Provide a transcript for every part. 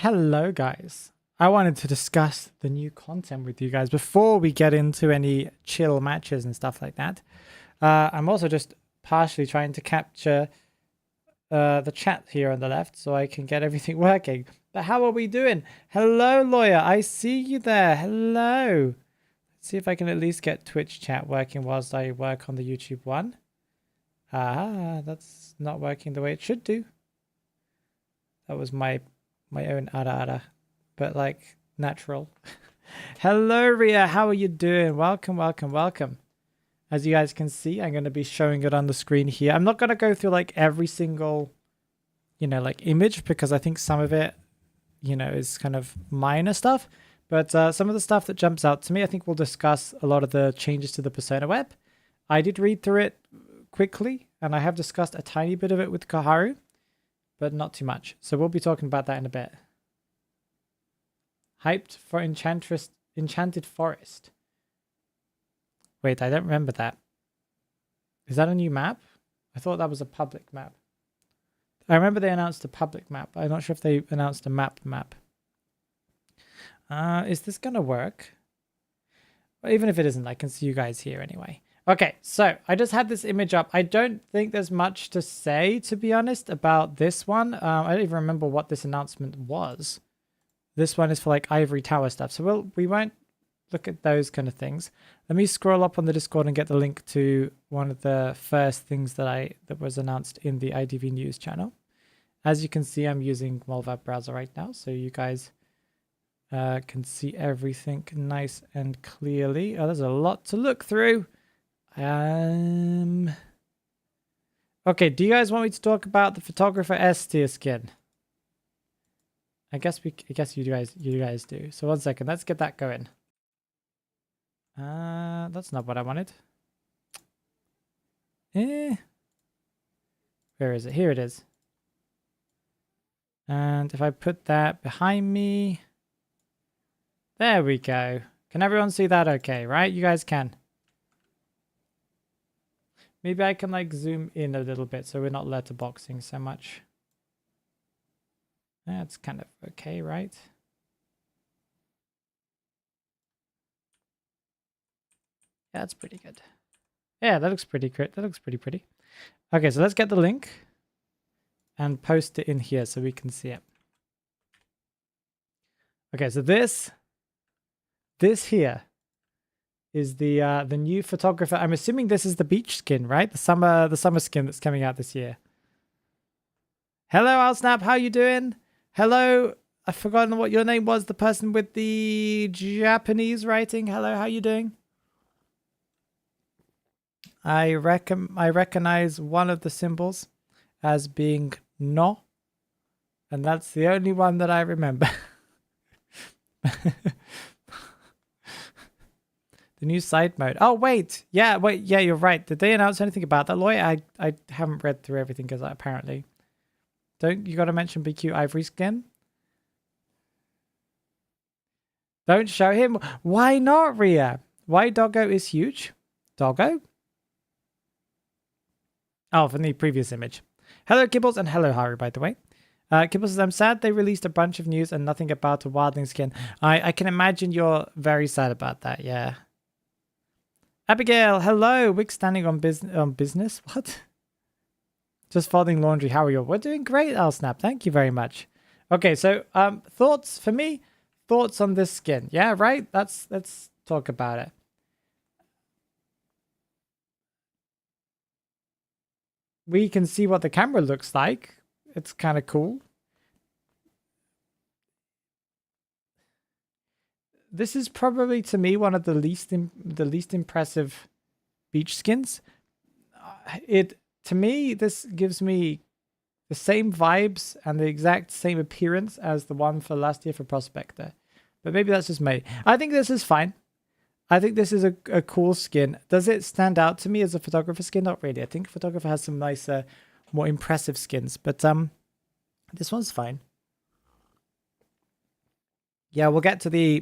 Hello guys. I wanted to discuss the new content with you guys before we get into any chill matches and stuff like that. I'm also just partially trying to capture the chat here on the left so I can get everything working. But how are we doing? Hello, lawyer. I see you there. Hello. Let's see if I can at least get Twitch chat working whilst I work on the YouTube one. That's not working the way it should do. That was my own ara, but like natural. Hello, Ria. How are you doing? Welcome, welcome, welcome. As you guys can see, I'm going to be showing it on the screen here. I'm not going to go through like every single, like image because I think some of it, is kind of minor stuff. But some of the stuff that jumps out to me, I think we'll discuss a lot of the changes to the persona web. I did read through it quickly, and I have discussed a tiny bit of it with Kaharu, but not too much. So we'll be talking about that in a bit. Hyped for Enchanted Forest. Wait, I don't remember that. Is that a new map? I thought that was a public map. I remember they announced a public map. I'm not sure if they announced a map. Is this gonna work? Well, even if it isn't, I can see you guys here anyway. Okay, so I just had this image up. I don't think there's much to say, to be honest, about this one. I don't even remember what this announcement was. This one is for like Ivory Tower stuff. So we won't look at those kind of things. Let me scroll up on the Discord and get the link to one of the first things that was announced in the IDV News channel. As you can see, I'm using Molvab browser right now, so you guys can see everything nice and clearly. Oh, there's a lot to look through. Okay, do you guys want me to talk about the photographer S tier skin? I guess you guys do. So 1 second, let's get that going. That's not what I wanted. Where is it? Here it is. And if I put that behind me, there we go. Can everyone see that okay, right? You guys can. Maybe I can like zoom in a little bit so we're not letterboxing so much. That's kind of okay, right? Yeah, that's pretty good. Yeah, that looks pretty good. That looks pretty. Okay, so let's get the link and post it in here so we can see it. Okay, so this here is the new photographer. I'm assuming this is the beach skin, right? The summer skin that's coming out this year. Hello, Alsnap. How you doing? Hello. I've forgotten what your name was. The person with the Japanese writing. Hello. How you doing? I recognize one of the symbols as being no, and that's the only one that I remember. The new side mode. Oh, wait. Yeah, you're right. Did they announce anything about that, lawyer? I haven't read through everything because apparently. Don't you got to mention BQ Ivory skin? Don't show him. Why not, Ria? Why Doggo is huge? Doggo? Oh, from the previous image. Hello, Kibbles, and hello, Haru, by the way. Kibbles says, I'm sad they released a bunch of news and nothing about a wildling skin. I can imagine you're very sad about that, yeah. Abigail, hello. Wig standing on business. What? Just folding laundry. How are you? We're doing great, Alsnap. Thank you very much. Okay, so thoughts for me. Thoughts on this skin. Yeah, right? Let's talk about it. We can see what the camera looks like. It's kind of cool. This is probably, to me, one of the least impressive beach skins. To me, this gives me the same vibes and the exact same appearance as the one for last year for Prospector. But maybe that's just me. I think this is fine. I think this is a cool skin. Does it stand out to me as a photographer skin? Not really. I think photographer has some nicer, more impressive skins. But this one's fine. Yeah, we'll get to the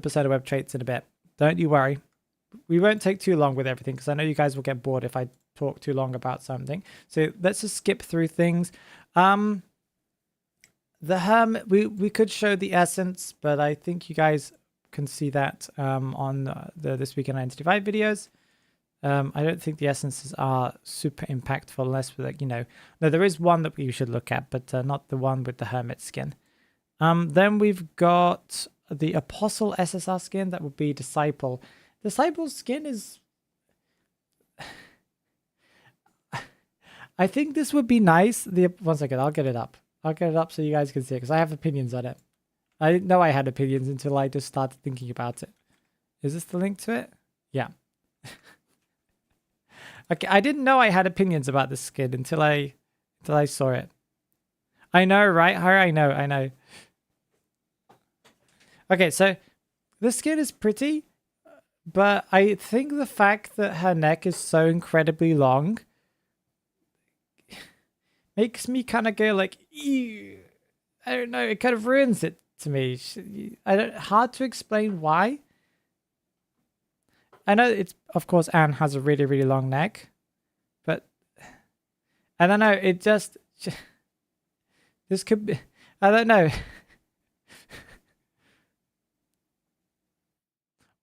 persona web traits in a bit. Don't you worry. We won't take too long with everything because I know you guys will get bored if I talk too long about something. So let's just skip through things. The hermit, we could show the essence, but I think you guys can see that on the This Week in Identity 5 videos. I don't think the essences are super impactful unless we're like, no, there is one that we should look at, but not the one with the hermit skin. Then we've got the Apostle SSR skin. That would be Disciple. Disciple's skin is... I think this would be nice. One second, I'll get it up. I'll get it up so you guys can see it, because I have opinions on it. I didn't know I had opinions until I just started thinking about it. Is this the link to it? Yeah. Okay, I didn't know I had opinions about this skin until I saw it. I know, right? I know. Okay, so the skin is pretty, but I think the fact that her neck is so incredibly long makes me kind of go like, ew. I don't know. It kind of ruins it to me. Hard to explain why. I know it's, of course, Anne has a really, really long neck, but I don't know. It just, this could be, I don't know.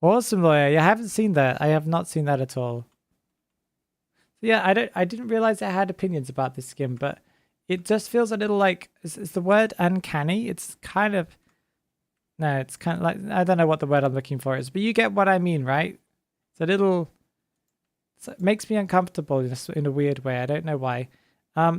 Awesome lawyer. Yeah, I haven't seen that. I have not seen that at all. Yeah, I didn't realize I had opinions about this skin, but it just feels a little like, is the word uncanny? It's kind of, no, it's kind of like, I don't know what the word I'm looking for is, but you get what I mean, right? It's a little, it makes me uncomfortable in a weird way. I don't know why.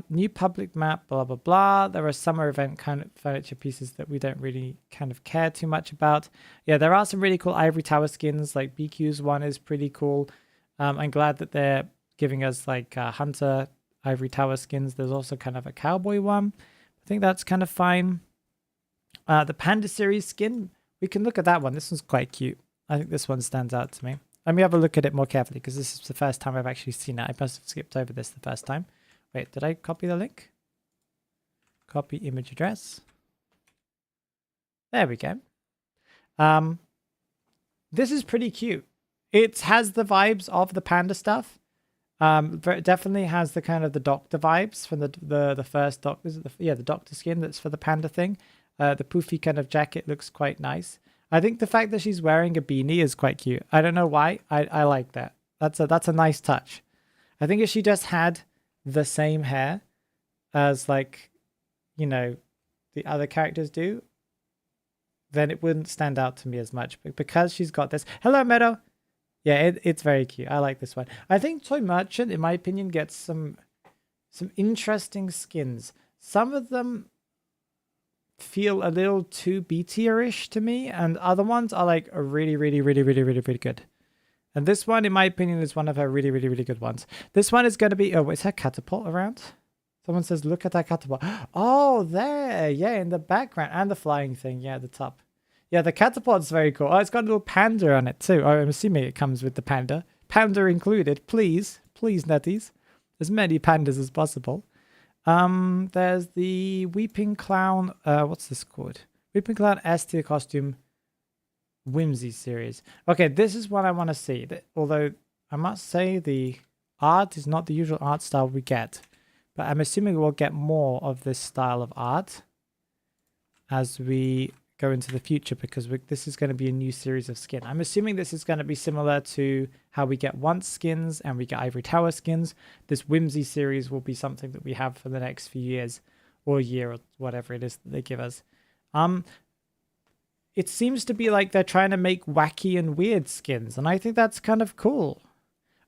New public map, blah, blah, blah. There are summer event kind of furniture pieces that we don't really kind of care too much about. Yeah, there are some really cool Ivory Tower skins, like BQ's one is pretty cool. I'm glad that they're giving us like Hunter Ivory Tower skins. There's also kind of a cowboy one. I think that's kind of fine. The Panda series skin, we can look at that one. This one's quite cute. I think this one stands out to me. Let me have a look at it more carefully because this is the first time I've actually seen it. I must have skipped over this the first time. Wait, did I copy the link? Copy image address. There we go. This is pretty cute. It has the vibes of the Panda stuff. Definitely has the kind of the Doctor vibes from the first Doctor. The Doctor skin that's for the Panda thing. The poofy kind of jacket looks quite nice. I think the fact that she's wearing a beanie is quite cute. I don't know why. I like that. That's a nice touch. I think if she just had the same hair as like, the other characters do, then it wouldn't stand out to me as much. But because she's got this, hello Meadow. Yeah, it's very cute. I like this one. I think Toy Merchant, in my opinion, gets some interesting skins. Some of them feel a little too B-tier-ish to me, and other ones are like a really, really, really, really, really, really good. And this one, in my opinion, is one of her really, really, really good ones. This one is going to be... Oh, is her catapult around? Someone says, look at that catapult. Oh, there. Yeah, in the background. And the flying thing. Yeah, at the top. Yeah, the catapult's very cool. Oh, it's got a little panda on it, too. Oh, I'm assuming it comes with the panda. Panda included. Please. Please, Netties. As many pandas as possible. There's the Weeping Clown... what's this called? Weeping Clown S-tier costume... Whimsy series. Okay, this is what I want to see. Although I must say the art is not the usual art style we get, but I'm assuming we'll get more of this style of art as we go into the future because this is going to be a new series of skin. I'm assuming this is going to be similar to how we get Once skins and we get Ivory Tower skins. This Whimsy series will be something that we have for the next few years or a year or whatever it is that they give us. It seems to be like they're trying to make wacky and weird skins, and I think that's kind of cool.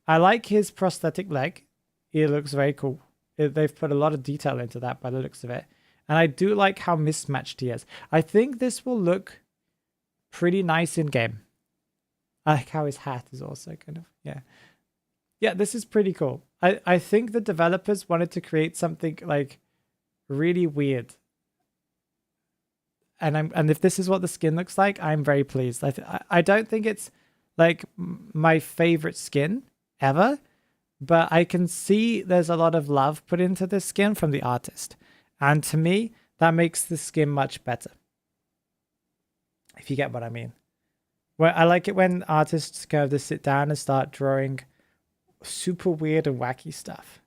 I like his prosthetic leg. It looks very cool. They've put a lot of detail into that by the looks of it. And I do like how mismatched he is. I think this will look pretty nice in game. I like how his hat is also kind of, yeah. Yeah, this is pretty cool. I think the developers wanted to create something like really weird. And if this is what the skin looks like, I'm very pleased. I don't think it's like my favorite skin ever, but I can see there's a lot of love put into this skin from the artist. And to me, that makes the skin much better. If you get what I mean. Well, I like it when artists kind of just sit down and start drawing super weird and wacky stuff.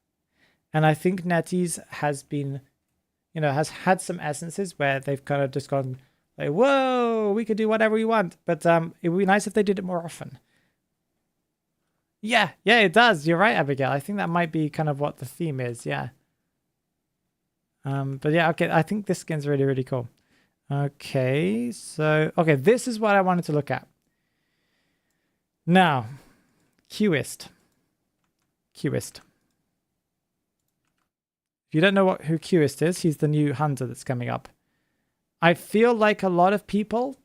And I think NetEase has been you know, has had some essences where they've kind of just gone like, whoa, we could do whatever we want. But it would be nice if they did it more often. Yeah, it does. You're right, Abigail. I think that might be kind of what the theme is. Yeah. But yeah, okay. I think this skin's really, really cool. Okay, so okay, this is what I wanted to look at. Now, Qist. If you don't know who Qist is, he's the new hunter that's coming up. I feel like a lot of people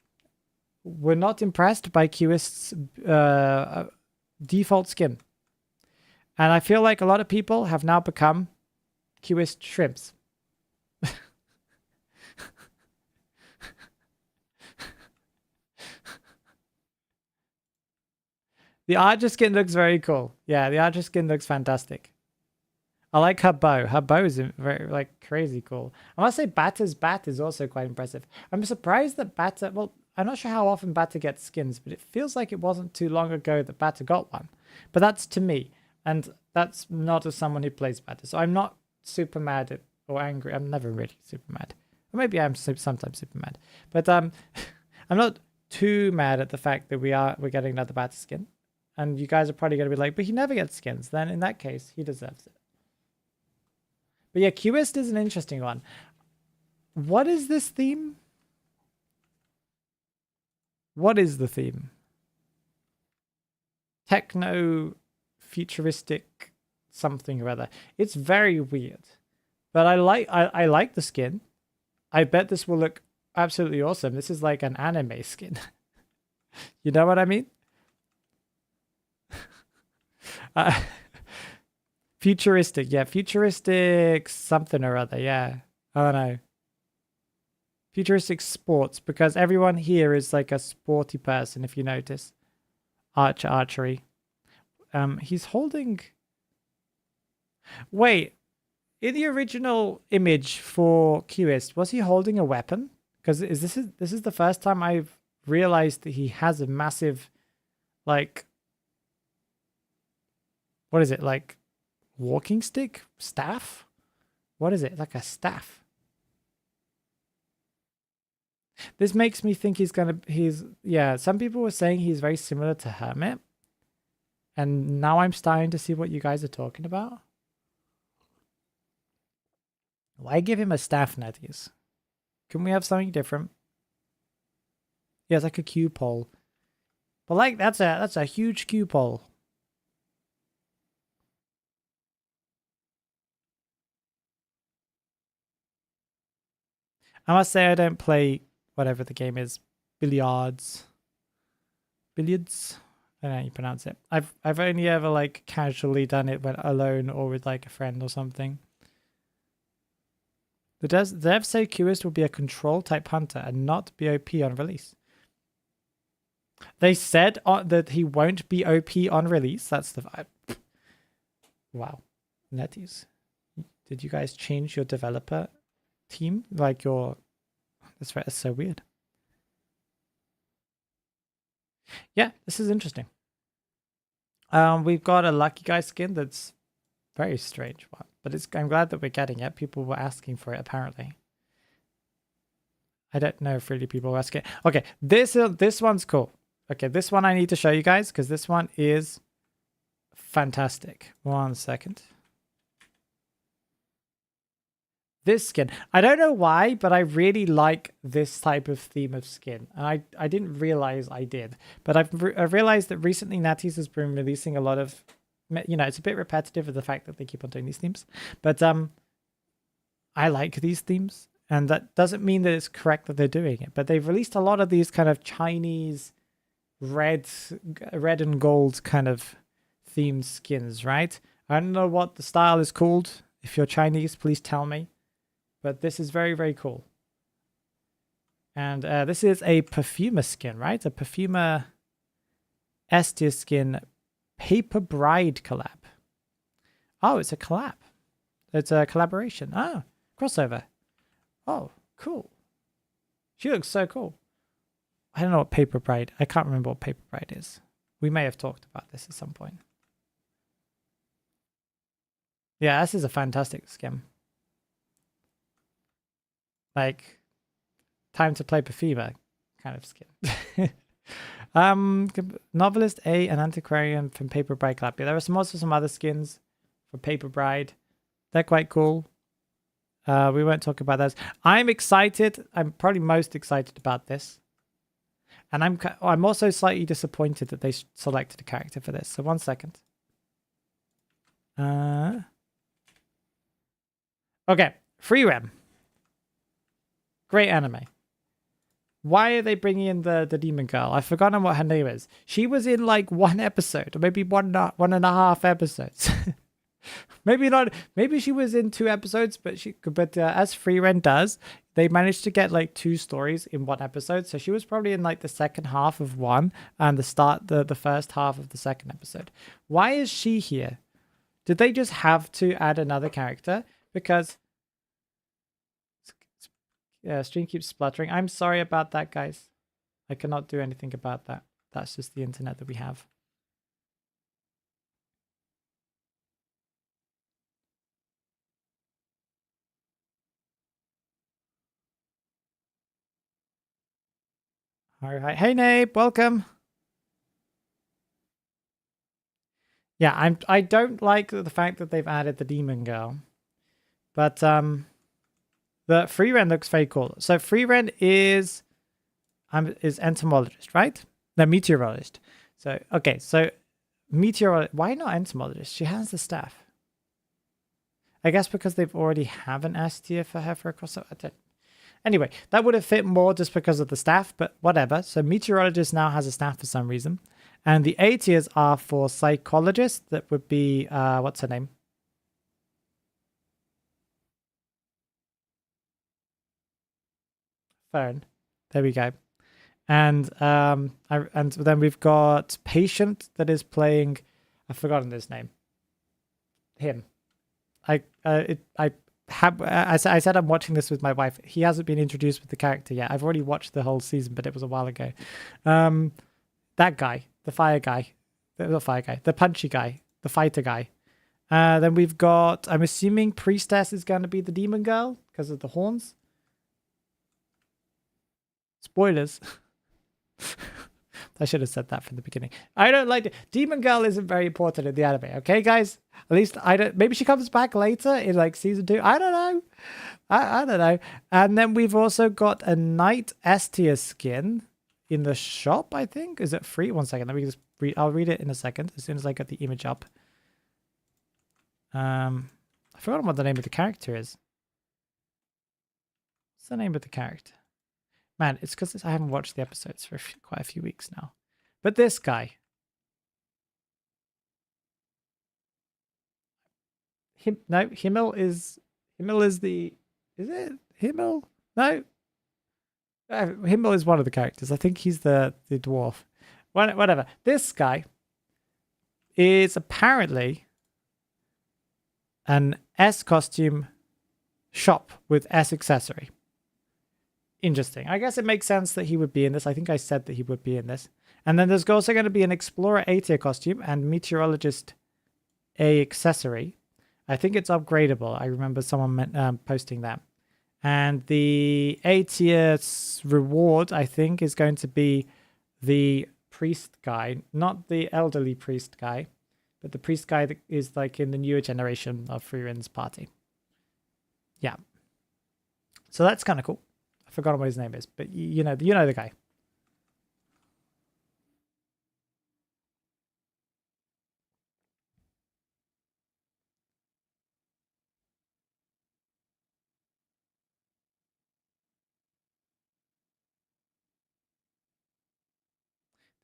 were not impressed by Qist's default skin. And I feel like a lot of people have now become Qist shrimps. The Archer skin looks very cool. Yeah, the Archer skin looks fantastic. I like her bow. Her bow is very, like, crazy cool. I must say Bata's bat is also quite impressive. I'm surprised that Bata... Well, I'm not sure how often Bata gets skins, but it feels like it wasn't too long ago that Bata got one. But that's to me. And that's not as someone who plays Bata. So I'm not super mad at or angry. I'm never really super mad. Or maybe I'm sometimes super mad. But I'm not too mad at the fact that we're getting another Bata skin. And you guys are probably going to be like, but he never gets skins. Then in that case, he deserves it. But yeah, Qist is an interesting one. What is this theme? What is the theme? Techno, futuristic, something or other. It's very weird. But I like the skin. I bet this will look absolutely awesome. This is like an anime skin. You know what I mean? Futuristic, yeah, futuristic something or other, yeah. I don't know. Futuristic sports, because everyone here is like a sporty person, if you notice. Archery. He's holding... Wait, in the original image for Qist, was he holding a weapon? Because this is the first time I've realized that he has a massive, like... What is it, like... walking stick? Staff? What is it? Like a staff. This makes me think yeah, some people were saying he's very similar to Hermit. And now I'm starting to see what you guys are talking about. Why give him a staff, Netties? Can we have something different? Yeah, it's like a cue pole. But like that's a huge cue pole. I must say I don't play whatever the game is. Billiards. I don't know how you pronounce it. I've only ever like casually done it when alone or with like a friend or something. The devs say Qist will be a control type hunter and not be OP on release. They said that he won't be OP on release. That's the vibe. Wow. Netties. Did you guys change your developer team? Like your... That's so weird. Yeah, this is interesting. We've got a lucky guy skin that's very strange one, but I'm glad that we're getting it. People were asking for it apparently. I don't know if really people were asking. Okay, this one's cool. Okay, this one I need to show you guys because this one is fantastic. 1 second. This skin. I don't know why, but I really like this type of theme of skin. And I didn't realize I did. But I've realized that recently Natties has been releasing a lot of... You know, it's a bit repetitive of the fact that they keep on doing these themes. But I like these themes. And that doesn't mean that it's correct that they're doing it. But they've released a lot of these kind of Chinese red and gold kind of themed skins, right? I don't know what the style is called. If you're Chinese, please tell me. But this is very, very cool. And this is a perfumer skin, right? A perfumer S-tier skin Paper Bride collab. Oh, it's a collab. It's a collaboration. Oh, crossover. Oh, cool. She looks so cool. I don't know what Paper Bride... I can't remember what Paper Bride is. We may have talked about this at some point. Yeah, this is a fantastic skin. Like, time to play Perfiba kind of skin. Novelist A, an antiquarian from Paper Bride Club. Yeah, there are also some other skins for Paper Bride. They're quite cool. We won't talk about those. I'm excited. I'm probably most excited about this. And I'm also slightly disappointed that they selected a character for this. So 1 second. Okay, Frieren. Great anime. Why are they bringing in the demon girl? I've forgotten what her name is. She was in like 1 episode, or maybe one and a half episodes. Maybe not. Maybe she was in 2 episodes, but as Frieren does, they managed to get like 2 stories in 1 episode. So she was probably in like the second half of one and the first half of the second episode. Why is she here? Did they just have to add another character? Because yeah, stream keeps spluttering. I'm sorry about that, guys. I cannot do anything about that. That's just the internet that we have. All right. Hey, Nabe, welcome. Yeah, I don't like the fact that they've added the demon girl. But the Frieren looks very cool. So Frieren is entomologist, right? No, meteorologist. So okay, so meteorologist. Why not entomologist? She has the staff. I guess because they've already have an S tier for her for a crossover. Anyway, that would have fit more just because of the staff, but whatever. So meteorologist now has a staff for some reason. And the A tiers are for psychologists. That would be, what's her name? Fern. There we go. And and then we've got patient that is playing, I've forgotten his name. Him. I said I'm watching this with my wife. He hasn't been introduced with the character yet. I've already watched the whole season, but it was a while ago. That guy, the fire guy, the fire guy, the punchy guy, the fighter guy. Then we've got, I'm assuming priestess is going to be the demon girl because of the horns. Spoilers. I should have said that from the beginning. I don't like it. Demon Girl isn't very important in the anime, okay, guys? At least I don't. Maybe she comes back later in like season 2. I don't know. I don't know. And then we've also got a Knight S tier skin in the shop, I think. Is it free? 1 second. Let me just read. I'll read it in a second as soon as I get the image up. I forgot what the name of the character is. What's the name of the character? Man, it's because I haven't watched the episodes for quite a few weeks now. But this guy. Himmel is the... Is it? Himmel? No. Himmel is one of the characters. I think he's the dwarf. Whatever. This guy is apparently an S costume shop with S accessory. Interesting. I guess it makes sense that he would be in this. I think I said that he would be in this. And then there's also going to be an Explorer A tier costume and Meteorologist A accessory. I think it's upgradable. I remember someone posting that. And the A tier reward, I think, is going to be the priest guy. Not the elderly priest guy, but the priest guy that is like in the newer generation of Frieren's party. Yeah. So that's kind of cool. I forgot what his name is, but you know the guy.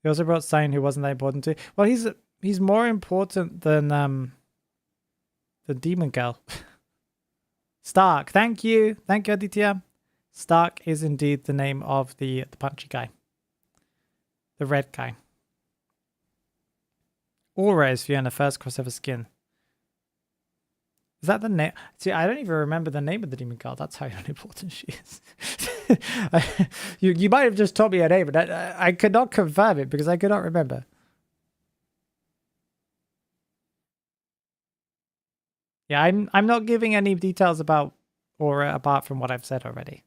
They also brought Sane, who wasn't that important too. Well, he's more important than the demon girl. Stark. Thank you, Aditya. Stark is indeed the name of the punchy guy. The red guy. Aura is Fiona first crossover skin. Is that the name? See, I don't even remember the name of the demon girl. That's how unimportant she is. You might have just told me her name, but I could not confirm it because I could not remember. Yeah, I'm not giving any details about Aura apart from what I've said already.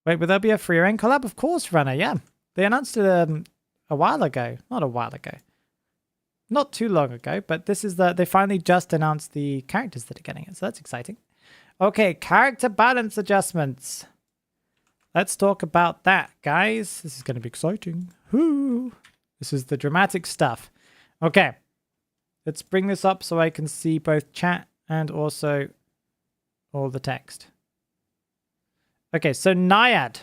Wait, will there be a Frieren collab? Of course, Runner, yeah. They announced it a while ago. Not a while ago. Not too long ago, but this is they finally just announced the characters that are getting it, so that's exciting. Okay, character balance adjustments. Let's talk about that, guys. This is going to be exciting. Whoo! This is the dramatic stuff. Okay, let's bring this up so I can see both chat and also all the text. Okay, so Naiad.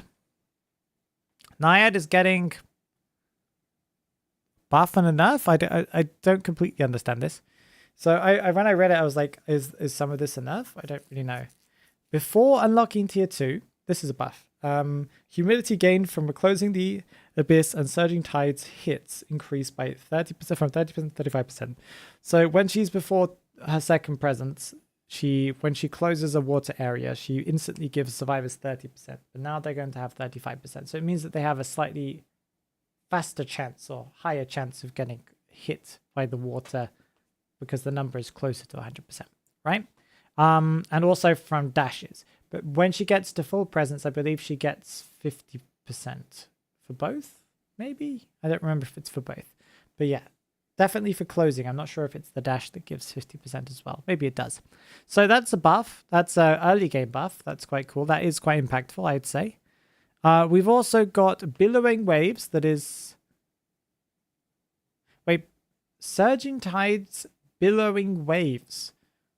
Naiad is getting buff and a nerf. I don't completely understand this. So when I read it, I was like, is some of this a nerf? I don't really know. Before unlocking tier 2, this is a buff. Humidity gained from closing the abyss and surging tides hits increased by 30%, from 30% to 35%. So when she's before her second presence, when she closes a water area, she instantly gives survivors 30%. But now they're going to have 35%. So it means that they have a slightly faster chance or higher chance of getting hit by the water because the number is closer to 100%, right? And also from dashes. But when she gets to full presence, I believe she gets 50% for both, maybe? I don't remember if it's for both. But yeah, definitely for closing. I'm not sure if it's the dash that gives 50% as well. Maybe it does. So that's a buff. That's an early game buff. That's quite cool. That is quite impactful, I'd say. We've also got billowing waves. That is... Wait, surging tides, billowing waves.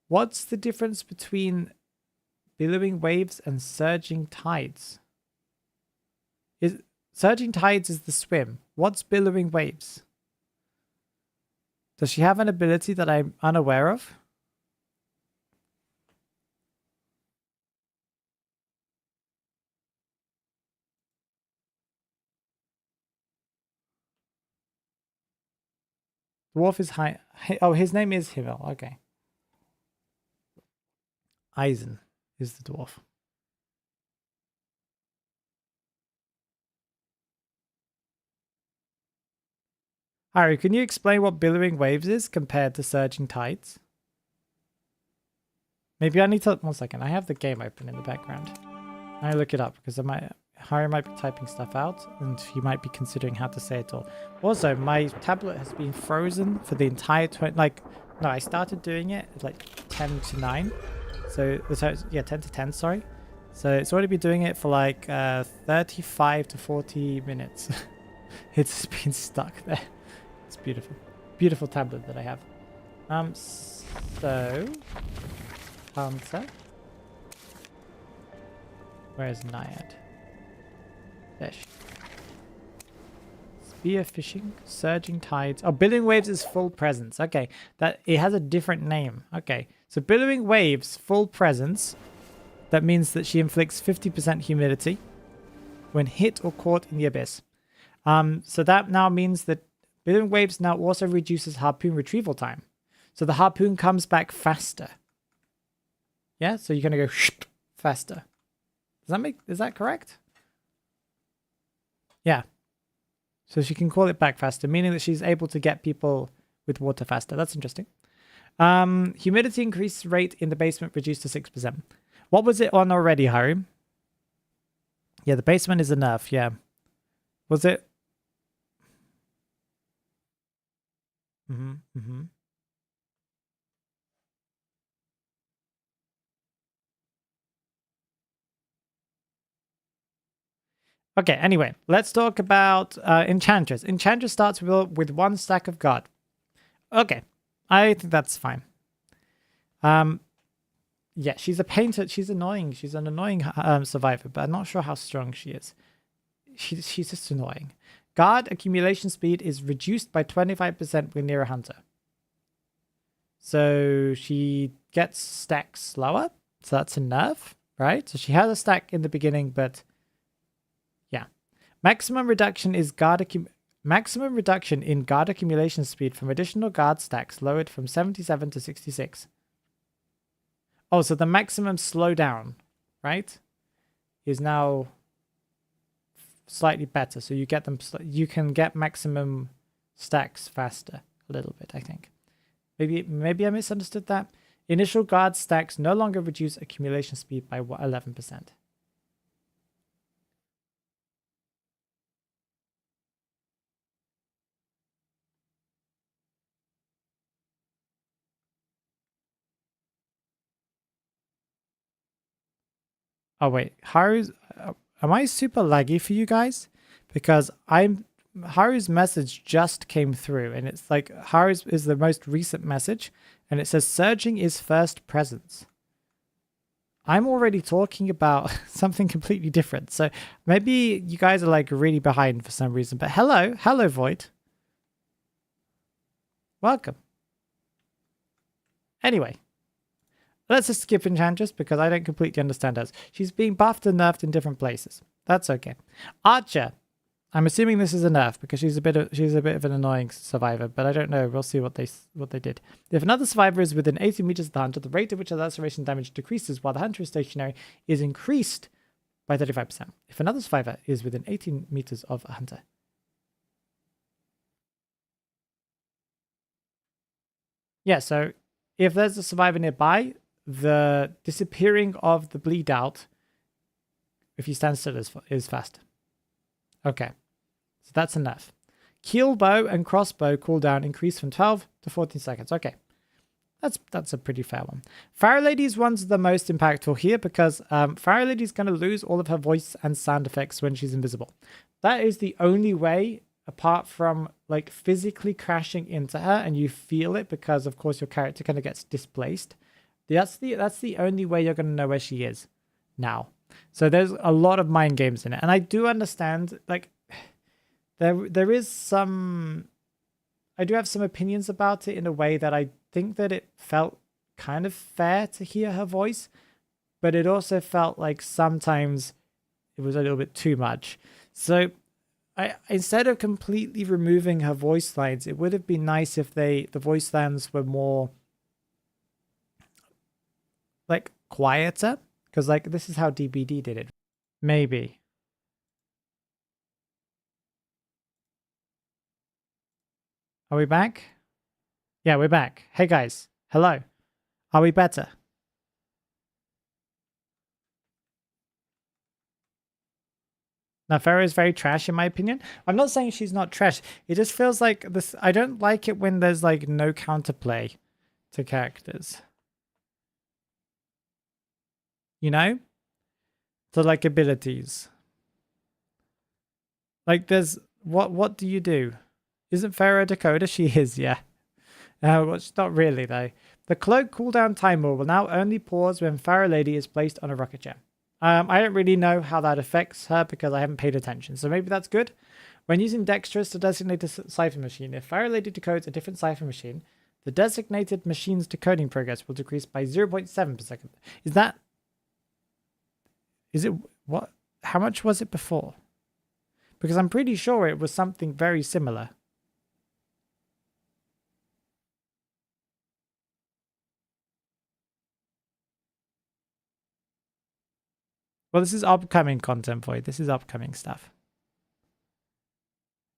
What's the difference between billowing waves and surging tides? Surging tides is the swim. What's billowing waves? Does she have an ability that I'm unaware of? Dwarf is high. Oh, his name is Himmel. Okay. Eisen is the dwarf. Harry, can you explain what billowing waves is compared to surging tides? Maybe I need to... One second. I have the game open in the background. I look it up because Harry might be typing stuff out and he might be considering how to say it all. Also, my tablet has been frozen for the entire... No, I started doing it at like 10 to 9. So, yeah, 10 to 10, sorry. So it's already been doing it for like 35 to 40 minutes. It's been stuck there. It's beautiful. Beautiful tablet that I have. So... Answer. Where's Naiad? Fish. Spearfishing, surging tides. Oh, billowing waves is full presence. Okay, it has a different name. Okay, so billowing waves, full presence. That means that she inflicts 50% humidity when hit or caught in the abyss. So that now means that billowing waves now also reduces harpoon retrieval time. So the harpoon comes back faster. Yeah, so you're gonna go faster. Is that correct? Yeah. So she can call it back faster, meaning that she's able to get people with water faster. That's interesting. Humidity increase rate in the basement reduced to 6%. What was it on already, Harry? Yeah, the basement is a nerf, yeah. Was it? Okay, anyway, let's talk about Enchantress. Enchantress starts with 1 stack of guard. Okay, I think that's fine. Yeah, she's a painter. She's annoying. She's an annoying survivor, but I'm not sure how strong she is. She's just annoying. Guard accumulation speed is reduced by 25% when near a hunter. So she gets stacks slower. So that's a nerf, right? So she has a stack in the beginning, but yeah. Maximum reduction in guard accumulation speed from additional guard stacks lowered from 77 to 66. Oh, so the maximum slowdown, right, is now slightly better. So you can get maximum stacks faster a little bit, I think. Maybe I misunderstood that. Initial guard stacks no longer reduce accumulation speed by 11%. Oh wait, Haru's. Am I super laggy for you guys? Because Haru's message just came through, and it's like Haru's is the most recent message, and it says surging is first presence. I'm already talking about something completely different. So maybe you guys are like really behind for some reason. But hello, Void. Welcome. Anyway, let's just skip Enchantress because I don't completely understand us. She's being buffed and nerfed in different places. That's okay. Archer. I'm assuming this is a nerf because she's a bit of an annoying survivor, but I don't know. We'll see what they did. If another survivor is within 80 meters of the hunter, the rate at which the laceration damage decreases while the hunter is stationary is increased by 35%. If another survivor is within 18 meters of a hunter. Yeah, so if there's a survivor nearby, the disappearing of the bleed out, if you stand still, is faster. Okay. So that's enough. Keel bow and crossbow cooldown increase from 12 to 14 seconds. Okay. That's a pretty fair one. Fire Lady's one's the most impactful here because Fire Lady's going to lose all of her voice and sound effects when she's invisible. That is the only way, apart from like physically crashing into her and you feel it because of course your character kind of gets displaced. That's the only way you're going to know where she is now. So there's a lot of mind games in it. And I do understand, like, there is some... I do have some opinions about it in a way that I think that it felt kind of fair to hear her voice. But it also felt like sometimes it was a little bit too much. So instead of completely removing her voice lines, it would have been nice if the voice lines were more, like, quieter. Because, like, this is how DBD did it. Maybe. Are we back? Yeah, we're back. Hey, guys. Hello. Are we better? Now, Farah is very trash, in my opinion. I'm not saying she's not trash. It just feels like this... I don't like it when there's, like, no counterplay to characters. You know? To, like, abilities. Like, there's... What do you do? Isn't Farah Dakota? She is, yeah. Well, it's not really, though. The cloak cooldown timer will now only pause when Farah Lady is placed on a rocket chair. I don't really know how that affects her because I haven't paid attention, so maybe that's good. When using Dexterous to designate a cipher machine, if Farah Lady decodes a different cipher machine, the designated machine's decoding progress will decrease by 0.7 per second. Is it what? How much was it before? Because I'm pretty sure it was something very similar. Well, this is upcoming content for you. This is upcoming stuff.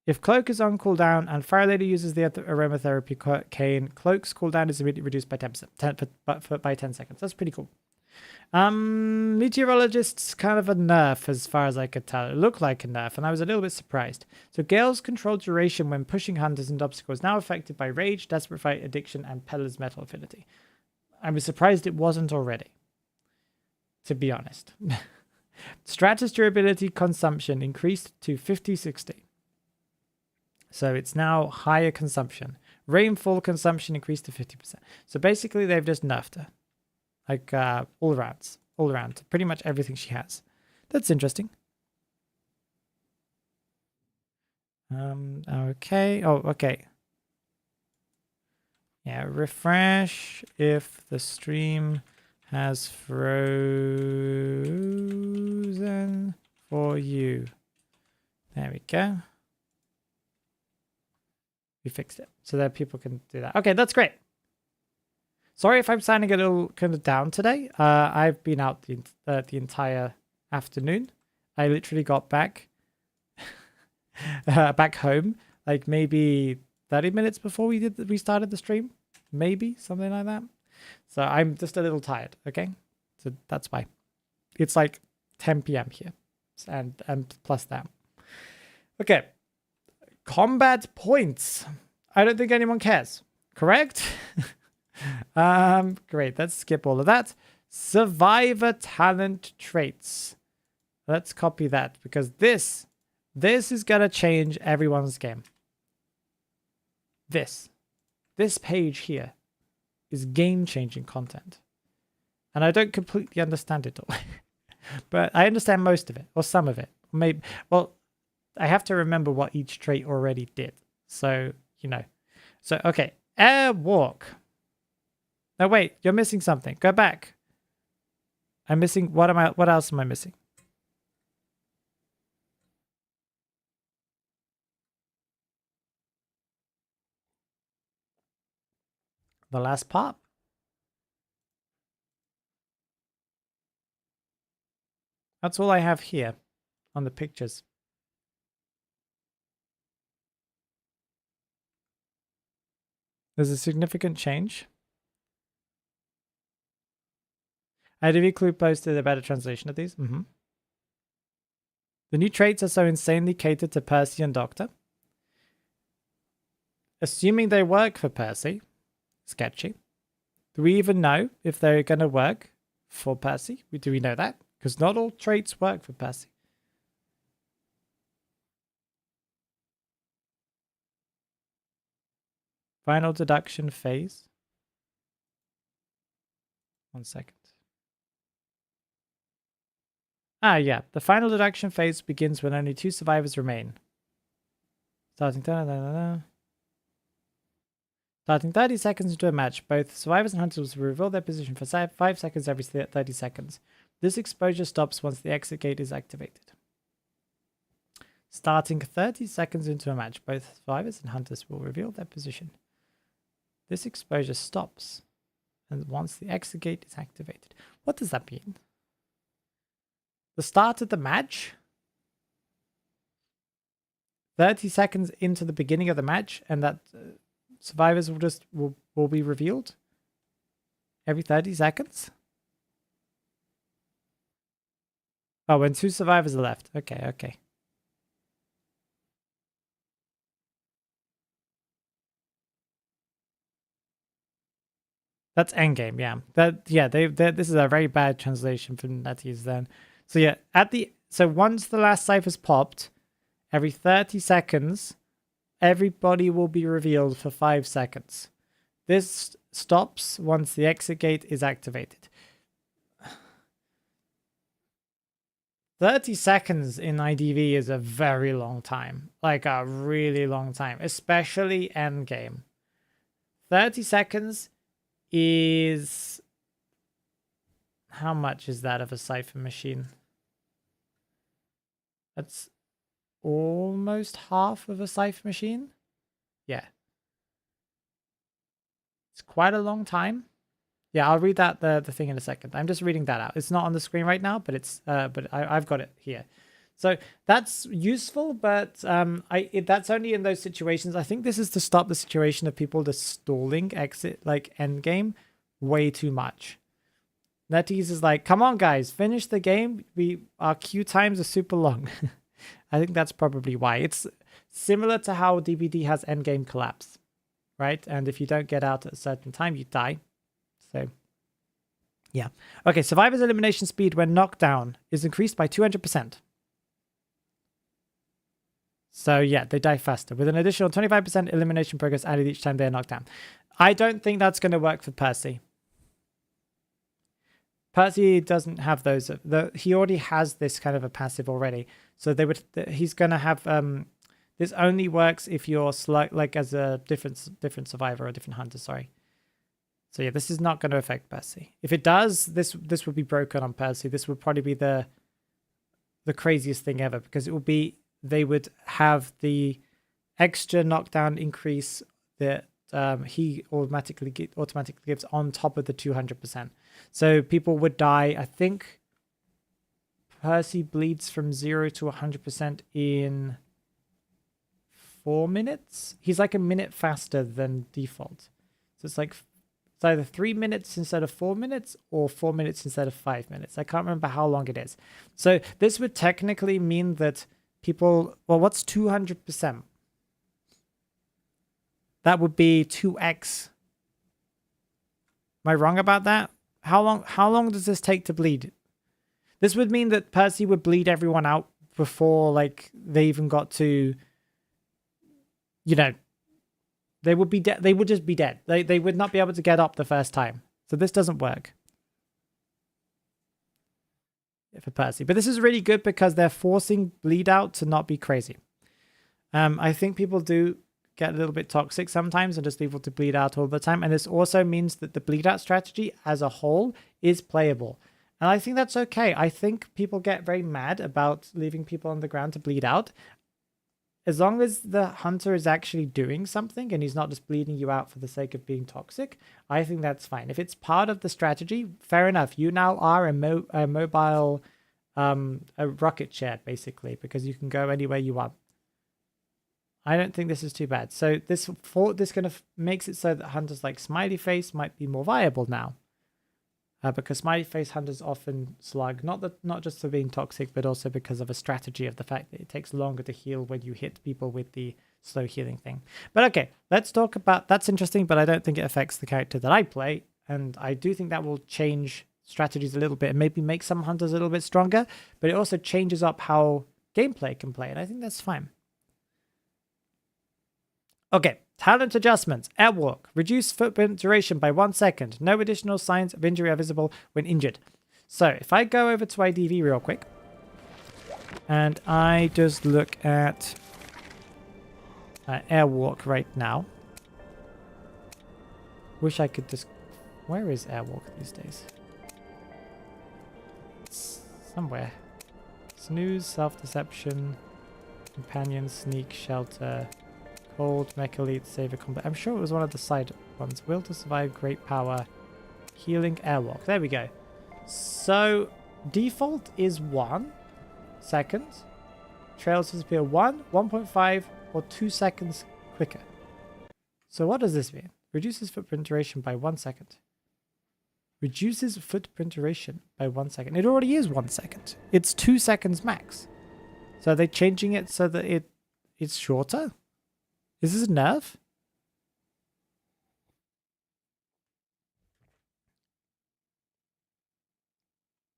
If Cloak is on cooldown and Fire Lady uses the aromatherapy cane, Cloak's cooldown is immediately reduced by 10%, by 10 seconds. That's pretty cool. Meteorologist's kind of a nerf as far as I could tell. It looked like a nerf, and I was a little bit surprised. So Gale's controlled duration when pushing hunters and obstacles now affected by Rage, Desperate Fight, Addiction, and Peddler's Metal Affinity. I was surprised it wasn't already, to be honest. Stratus durability consumption increased to 50-60. So it's now higher consumption. Rainfall consumption increased to 50%. So basically they've just nerfed her. Like all around. Pretty much everything she has. That's interesting. Okay. Oh, okay. Yeah, refresh if the stream has frozen for you. There we go. We fixed it so that people can do that. Okay, that's great. Sorry if I'm sounding a little kind of down today. I've been out the entire afternoon. I literally got back back home like maybe 30 minutes before we started the stream. Maybe something like that. So I'm just a little tired, okay? So that's why. It's like 10 p.m. here. And plus that. Okay. Combat points. I don't think anyone cares. Correct? Great. Let's skip all of that. Survivor talent traits. Let's copy that because this is going to change everyone's game. This page here is game-changing content. And I don't completely understand it all. But I understand most of it, or some of it. Maybe, well, I have to remember what each trait already did. So, you know. So, okay. Air walk. No, wait, you're missing something. Go back. I'm missing, what else am I missing? The last part. That's all I have here on the pictures. There's a significant change. IDV Clue posted a better translation of these. The new traits are so insanely catered to Percy and Doctor. Assuming they work for Percy, sketchy. Do we even know if they're going to work for Percy? Do we know that? Because not all traits work for Percy. Final deduction phase. 1 second. Ah, yeah. The final deduction phase begins when only 2 survivors remain. Starting 30 seconds into a match, both survivors and hunters will reveal their position for 5 seconds every 30 seconds. This exposure stops once the exit gate is activated. Starting 30 seconds into a match, both survivors and hunters will reveal their position. This exposure stops and once the exit gate is activated. What does that mean? The start of the match? 30 seconds into the beginning of the match, and that survivors will be revealed every 30 seconds? Oh, when 2 survivors are left. Okay. That's endgame, yeah. This is a very bad translation from NetEase then. So yeah, so once the last cipher's popped, every 30 seconds, everybody will be revealed for 5 seconds. This stops once the exit gate is activated. 30 seconds in IDV is a very long time. Like a really long time. Especially endgame. 30 seconds is... How much is that of a cipher machine? That's almost half of a cipher machine. Yeah. It's quite a long time. Yeah, I'll read that the thing in a second. I'm just reading that out. It's not on the screen right now, but it's I've got it here. So that's useful, but that's only in those situations. I think this is to stop the situation of people just stalling exit like end game way too much. NetEase is like, come on guys, finish the game. Our queue times are super long. I think that's probably why. It's similar to how DBD has endgame collapse, right? And if you don't get out at a certain time, you die. So, yeah. Okay, survivors' elimination speed when knocked down is increased by 200%. So, yeah, they die faster, with an additional 25% elimination progress added each time they are knocked down. I don't think that's going to work for Percy. Percy doesn't have those. He already has this kind of a passive already. So he's going to have... this only works if you're like as a different survivor or different hunter, sorry. So yeah, this is not going to affect Percy. If it does, this would be broken on Percy. This would probably be the craziest thing ever, because it would be, they would have the extra knockdown increase that he automatically gives on top of the 200%. So people would die. I think Percy bleeds from 0 to 100% in 4 minutes. He's like a minute faster than default. So it's like it's either 3 minutes instead of 4 minutes or 4 minutes instead of 5 minutes. I can't remember how long it is. So this would technically mean that people, well, what's 200%? That would be 2x. Am I wrong about that? How long does this take to bleed? This would mean that Percy would bleed everyone out before like they even got to, you know, they would be dead. They would just be dead. They would not be able to get up the first time. So this doesn't work for Percy. But this is really good because they're forcing bleed out to not be crazy. I think people do get a little bit toxic sometimes and just leave to bleed out all the time. And this also means that the bleed out strategy as a whole is playable. And I think that's okay. I think people get very mad about leaving people on the ground to bleed out. As long as the hunter is actually doing something and he's not just bleeding you out for the sake of being toxic, I think that's fine. If it's part of the strategy, fair enough. You now are a mobile a rocket chair, basically, because you can go anywhere you want. I don't think this is too bad. So this kind of makes it so that hunters like Smiley Face might be more viable now. Because Smiley Face hunters often slug, not just for being toxic, but also because of a strategy of the fact that it takes longer to heal when you hit people with the slow healing thing. But okay, let's talk about, that's interesting, but I don't think it affects the character that I play. And I do think that will change strategies a little bit and maybe make some hunters a little bit stronger, but it also changes up how gameplay can play. And I think that's fine. Okay, talent adjustments. Airwalk. Reduce footprint duration by 1 second. No additional signs of injury are visible when injured. So if I go over to IDV real quick and I just look at Airwalk right now. Wish I could just... Where is Airwalk these days? It's somewhere. Snooze, self-deception, companion, sneak, shelter... Cold, Mech Elite, Saver Combat. I'm sure it was one of the side ones. Will to survive, great power, healing, airwalk. There we go. So, default is 1 second. Trails disappear 1, 1.5, or 2 seconds quicker. So what does this mean? Reduces footprint duration by 1 second. Reduces footprint duration by 1 second. It already is 1 second. It's 2 seconds max. So are they changing it so that it's shorter? Is this a nerf?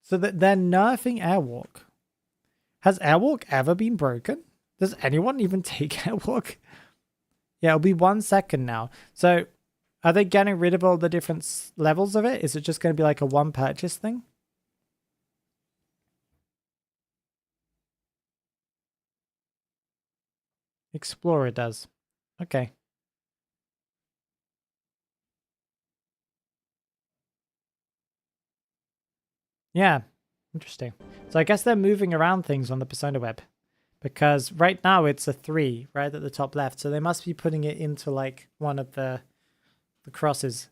So that they're nerfing Airwalk. Has Airwalk ever been broken? Does anyone even take Airwalk? Yeah, it'll be 1 second now. So are they getting rid of all the different levels of it? Is it just going to be like a one purchase thing? Explorer does. Okay. Yeah, interesting. So I guess they're moving around things on the Persona web because right now it's a 3 right at the top left. So they must be putting it into like one of the crosses.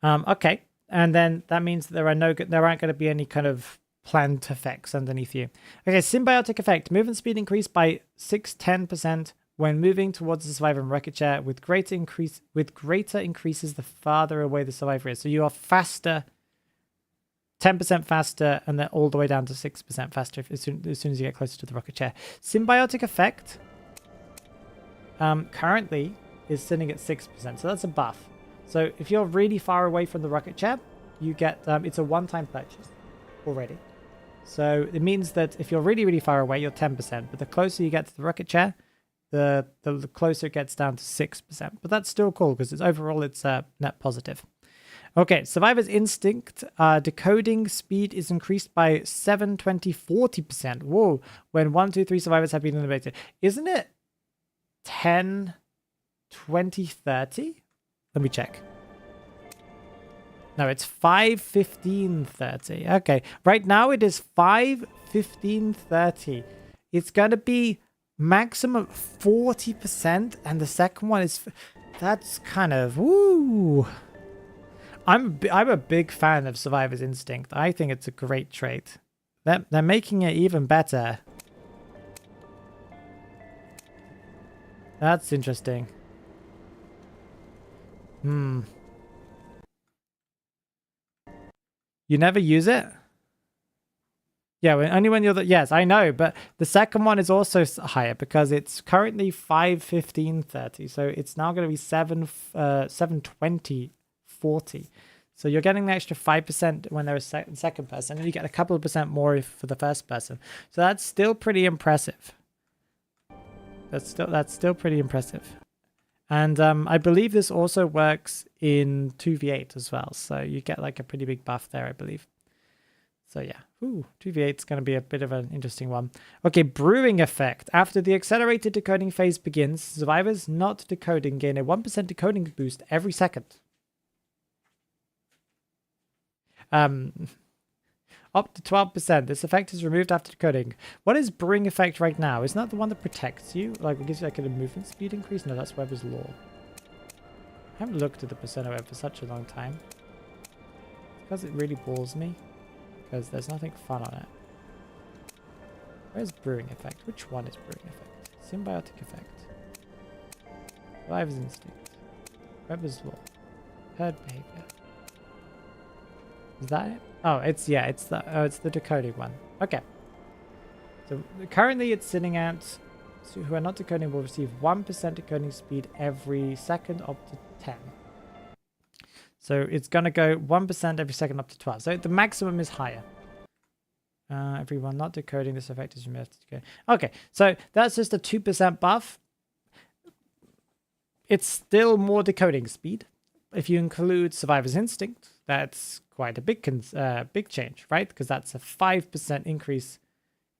Okay. And then that means that there aren't going to be any kind of planned effects underneath you. Okay, symbiotic effect. Movement speed increased by 10% when moving towards the survivor in rocket chair with greater increases the farther away the survivor is. So you are faster, 10% faster, and then all the way down to 6% faster as soon as you get closer to the rocket chair. Symbiotic effect currently is sitting at 6%, so that's a buff. So if you're really far away from the rocket chair, you get it's a one-time purchase already. So it means that if you're really, really far away, you're 10%, but the closer you get to the rocket chair, the closer it gets down to 6%. But that's still cool because overall it's net positive. Okay, Survivor's Instinct decoding speed is increased by 7, 20, 40%. Whoa, when 1, 2, 3 survivors have been eliminated. Isn't it 10, 20, 30? Let me check. No, it's 5, 15, 30. Okay, right now it is 5, 15, 30. It's going to be maximum 40%, and the second one is... That's kind of... Woo! I'm a big fan of Survivor's Instinct. I think it's a great trait. They're making it even better. That's interesting. You never use it? Yeah, only when you're yes, I know, but the second one is also higher because it's currently 5, 15, 30. So it's now going to be 7, 20, 40. So you're getting an extra 5% when they're a second person, and you get a couple of percent more for the first person. So that's still pretty impressive. That's still pretty impressive. And I believe this also works in 2v8 as well. So you get like a pretty big buff there, I believe. So yeah, 2v8 is going to be a bit of an interesting one. Okay, brewing effect. After the accelerated decoding phase begins, survivors not decoding gain a 1% decoding boost every second. Up to 12%. This effect is removed after decoding. What is brewing effect right now? Isn't that the one that protects you? Like, it gives you like a movement speed increase? No, that's Weber's Law. I haven't looked at the Persona Web for such a long time. Because it really bores me. Because there's nothing fun on it. Where's brewing effect? Which one is brewing effect? Symbiotic effect. Survivor's instinct. Weber's Law. Herd behavior. Is that it? Oh, it's the decoding one. Okay. So currently it's sitting at, so who are not decoding will receive 1% decoding speed every second up to 10. So it's going to go 1% every second up to 12. So the maximum is higher. Everyone not decoding, this effect is removed. Okay, so that's just a 2% buff. It's still more decoding speed. If you include Survivor's Instinct, that's quite a big change, right? Because that's a 5% increase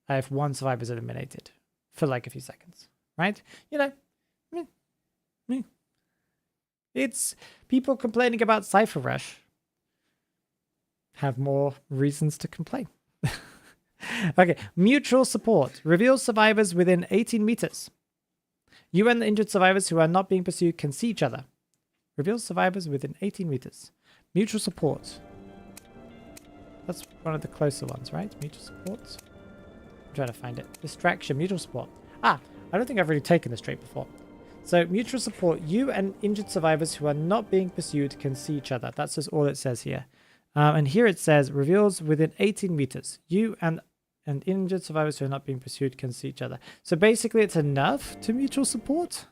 if one survivor is eliminated for like a few seconds, right? You know, it's people complaining about Cypher Rush have more reasons to complain. Okay, mutual support reveals survivors within 18 meters. You and the injured survivors who are not being pursued can see each other. Reveals survivors within 18 meters. Mutual support. That's one of the closer ones, right? Mutual support. I'm trying to find it. Distraction, mutual support. Ah, I don't think I've really taken this trait before. So, mutual support. You and injured survivors who are not being pursued can see each other. That's just all it says here. And here it says, reveals within 18 meters. You and injured survivors who are not being pursued can see each other. So, basically, it's a nerf to mutual support.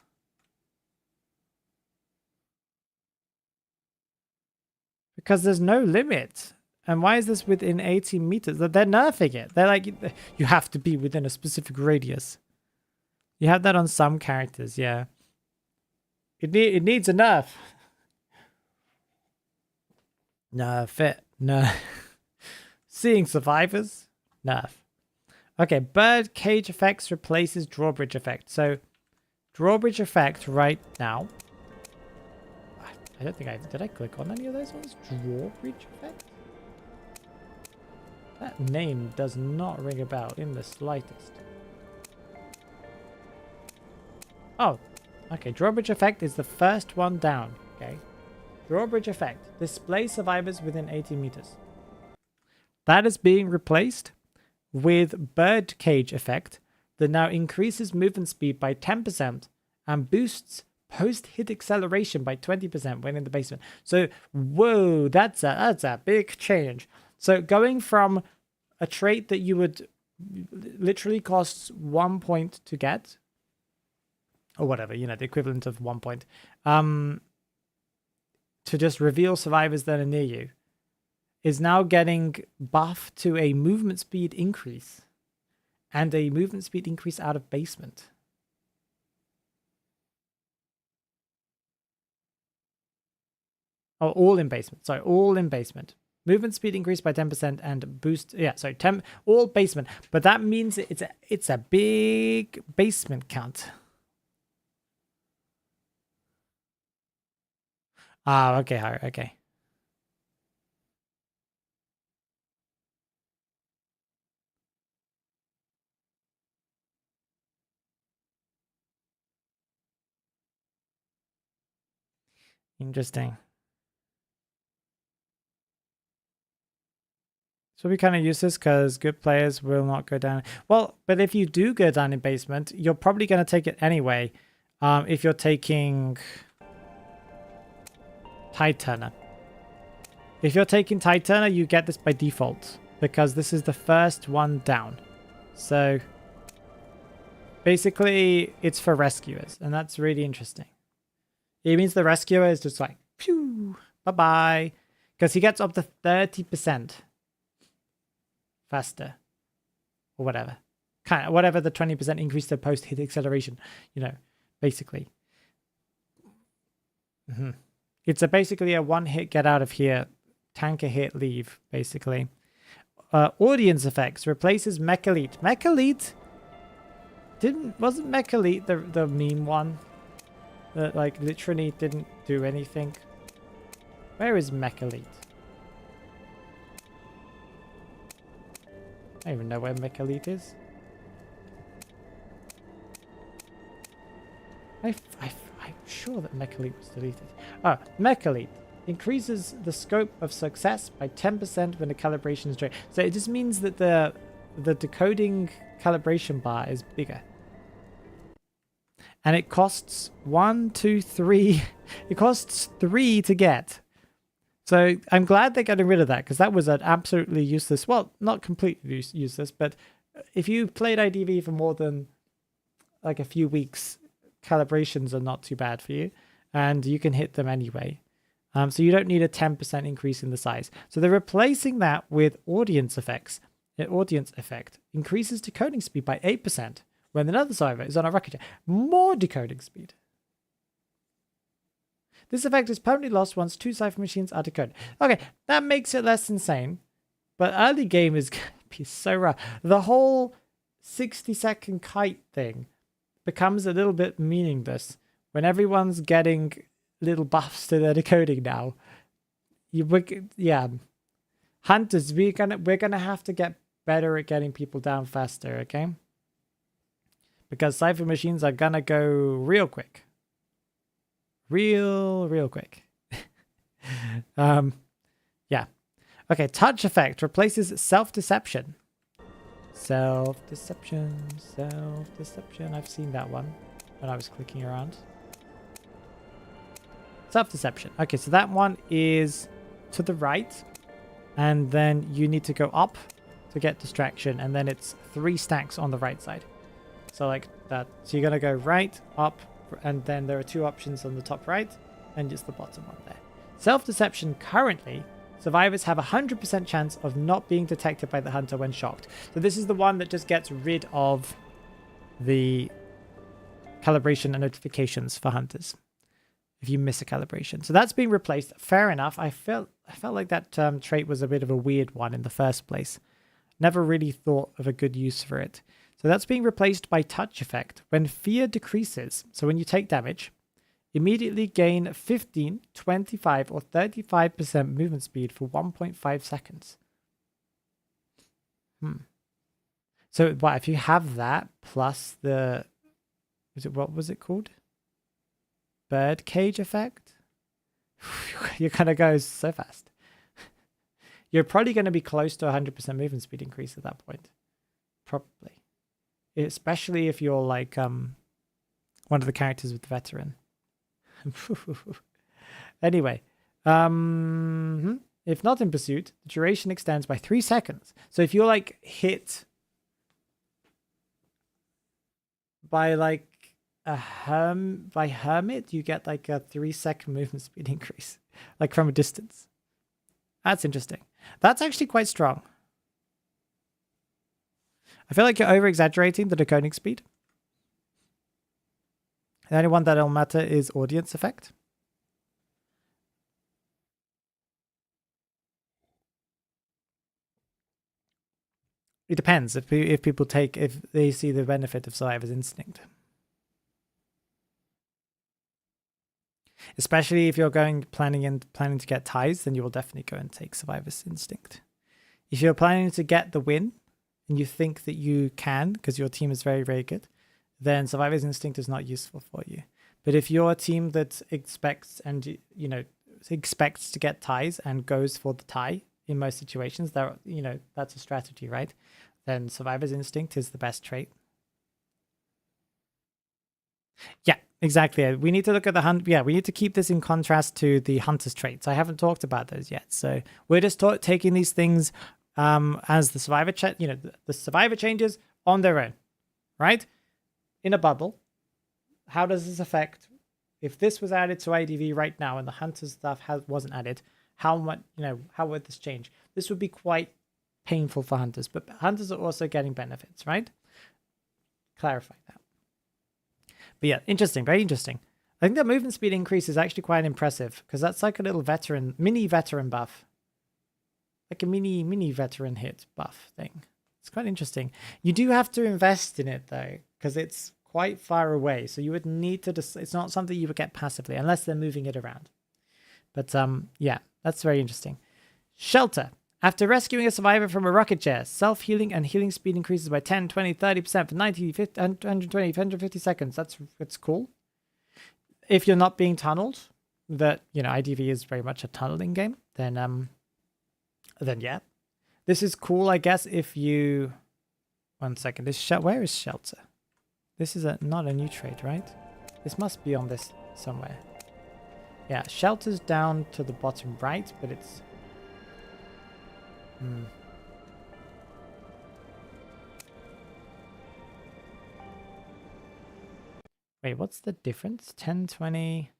Because there's no limit. And why is this within 18 meters? They're nerfing it. They're like, you have to be within a specific radius. You have that on some characters, yeah. It needs a nerf. Nerf it. Nerf. Seeing survivors. Nerf. Okay, bird cage effects replaces drawbridge effect. So, drawbridge effect right now. I don't think did I click on any of those ones? Drawbridge effect? That name does not ring a bell in the slightest. Oh, okay. Drawbridge effect is the first one down. Okay. Drawbridge effect. Display survivors within 80 meters. That is being replaced with bird cage effect that now increases movement speed by 10% and boosts post-hit acceleration by 20% when in the basement. So, whoa, that's a big change. So going from a trait that you would literally costs 1 point to get, or whatever, you know, the equivalent of 1 point, to just reveal survivors that are near you, is now getting buffed to a movement speed increase and a movement speed increase out of basement. Oh, all in basement. Sorry, all in basement. Movement speed increased by 10% and boost. Yeah, sorry, all basement. But that means it's a big basement count. Ah, okay, okay. Interesting. So we kind of use this because good players will not go down. Well, but if you do go down in basement, you're probably going to take it anyway. If you're taking Tide Turner. If you're taking Tide Turner, you get this by default because this is the first one down. So basically it's for rescuers, and that's really interesting. It means the rescuer is just like, phew, bye-bye. Because he gets up to 30% faster. Or whatever. Kind of, whatever the 20% increase to post-hit acceleration. You know, basically. It's basically a one-hit get out of here. Tanker hit, leave, basically. Audience effects replaces Mech Elite. Mech Elite wasn't Mech Elite the meme one that like literally didn't do anything? Where is Mech Elite? I don't even know where Mech Elite is. I'm sure that Mech Elite was deleted. Oh, Mech Elite increases the scope of success by 10% when the calibration is straight. So it just means that the decoding calibration bar is bigger. And it costs 1, 2, 3. It costs 3 to get. So I'm glad they're getting rid of that, because that was an absolutely useless, well, not completely useless, but if you played IDV for more than like a few weeks, calibrations are not too bad for you, and you can hit them anyway. So you don't need a 10% increase in the size. So they're replacing that with audience effects. The audience effect increases decoding speed by 8% when another survivor is on a rocket jet. More decoding speed. This effect is permanently lost once 2 cipher machines are decoded. Okay, that makes it less insane. But early game is going to be so rough. The whole 60-second kite thing becomes a little bit meaningless when everyone's getting little buffs to their decoding now. Yeah. Hunters, we're gonna have to get better at getting people down faster, okay? Because cipher machines are gonna go real quick. Real quick. Yeah. Okay, touch effect replaces self-deception. Self-deception. I've seen that one when I was clicking around. Self-deception. Okay, so that one is to the right, and then you need to go up to get distraction, and then it's 3 stacks on the right side. So like that. So you're going to go right, up, and then there are 2 options on the top right, and just the bottom one there. Self-deception currently, survivors have a 100% chance of not being detected by the hunter when shocked. So this is the one that just gets rid of the calibration and notifications for hunters if you miss a calibration. So that's being replaced. Fair enough. I felt like that trait was a bit of a weird one in the first place. Never really thought of a good use for it. So that's being replaced by touch effect. When fear decreases, so when you take damage, immediately gain 15, 25, or 35% movement speed for 1.5 seconds. So what if you have that plus the, what was it called? Bird cage effect? You're gonna go so fast. You're probably going to be close to 100% movement speed increase at that point. Probably. Especially if you're like one of the characters with the veteran. Anyway, if not in pursuit, the duration extends by 3 seconds. So if you're like hit by like by hermit, you get like a 3-second movement speed increase, like from a distance. That's interesting. That's actually quite strong. I feel like you're over exaggerating the decoding speed. The only one that'll matter is audience effect. It depends if they see the benefit of survivor's instinct. Especially if you're planning to get ties, then you will definitely go and take survivor's instinct. If you're planning to get the win and you think that you can because your team is very, very good, then survivor's instinct is not useful for you. But if you're a team that expects to get ties and goes for the tie in most situations, that's a strategy, right? Then survivor's instinct is the best trait. Yeah, exactly. We need to look at the hunt. Yeah, we need to keep this in contrast to the hunter's traits. I haven't talked about those yet. So we're just taking these things as the survivor the survivor changes on their own, right? In a bubble. How does this affect if this was added to IDV right now and the hunter's stuff wasn't added? how much, how would this change? This would be quite painful for hunters, but hunters are also getting benefits, right? Clarify that. But yeah, interesting, very interesting. I think that movement speed increase is actually quite impressive because that's like a little mini veteran buff. Like a mini veteran hit buff thing. It's quite interesting. You do have to invest in it though, because it's quite far away. So you would need to it's not something you would get passively unless they're moving it around. But yeah, that's very interesting. Shelter. After rescuing a survivor from a rocket chair, self-healing and healing speed increases by 10, 20, 30% for 90, 50, 120, 150 seconds. That's cool. If you're not being tunneled, that, IDV is very much a tunneling game, then yeah. This is cool, I guess, if you... One second. Where is Shelter? This is not a new trait, right? This must be on this somewhere. Yeah, Shelter's down to the bottom right, but it's... Wait, what's the difference? 10, 20...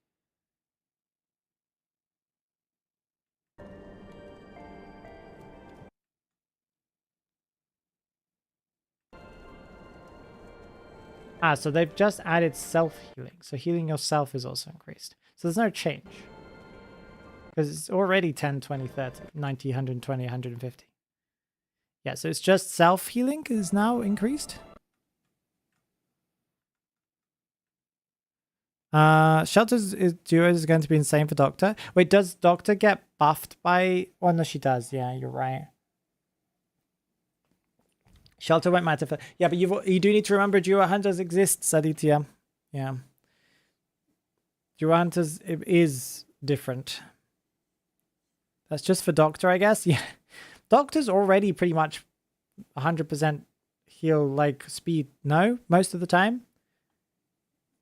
so they've just added self-healing. So healing yourself is also increased. So there's no change. Because it's already 10, 20, 30, 90, 120, 150. Yeah, so it's just self-healing is now increased. Shelter's duo is going to be insane for Doctor. Wait, does Doctor get buffed by... Oh, no, she does. Yeah, you're right. Shelter won't matter for... Yeah, but you do need to remember duo hunters exist, Saditya. Yeah. Duo hunters is different. That's just for Doctor, I guess. Yeah. Doctor's already pretty much 100% heal like speed. No, most of the time.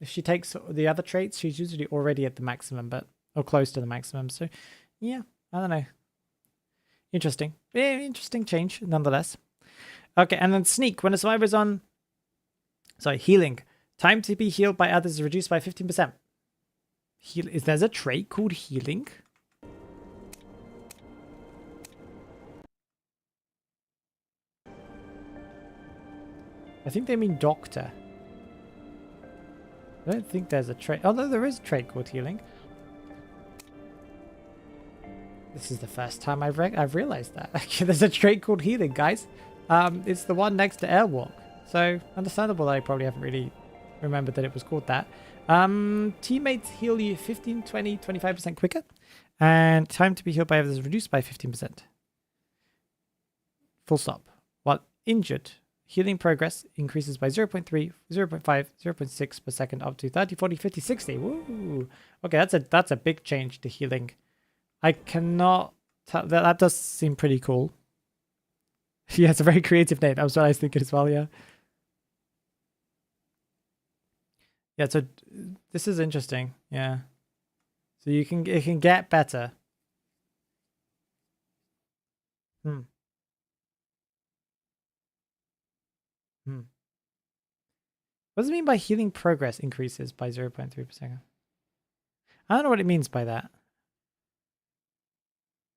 If she takes the other traits, she's usually already at the maximum, or close to the maximum. So, yeah, I don't know. Interesting. Interesting change, nonetheless. Okay, and then Sneak. When a survivor is on... Sorry, healing. Time to be healed by others is reduced by 15%. There's a trait called healing? I think they mean Doctor. I don't think there's a trait. Although there is a trait called healing. This is the first time I've realized that. There's a trait called healing, guys. It's the one next to airwalk. So understandable that I probably haven't really remembered that it was called that. Teammates heal you 15, 20, 25% quicker. And time to be healed by others is reduced by 15%. Full stop. While injured, healing progress increases by 0.3, 0.5, 0.6 per second up to 30, 40, 50, 60. Woo! Okay, that's a big change to healing. I cannot tell. That does seem pretty cool. Yeah, it's a very creative name. That was what I was thinking as well, yeah. Yeah, so this is interesting. Yeah. So it can get better. What does it mean by healing progress increases by 0.3%? I don't know what it means by that.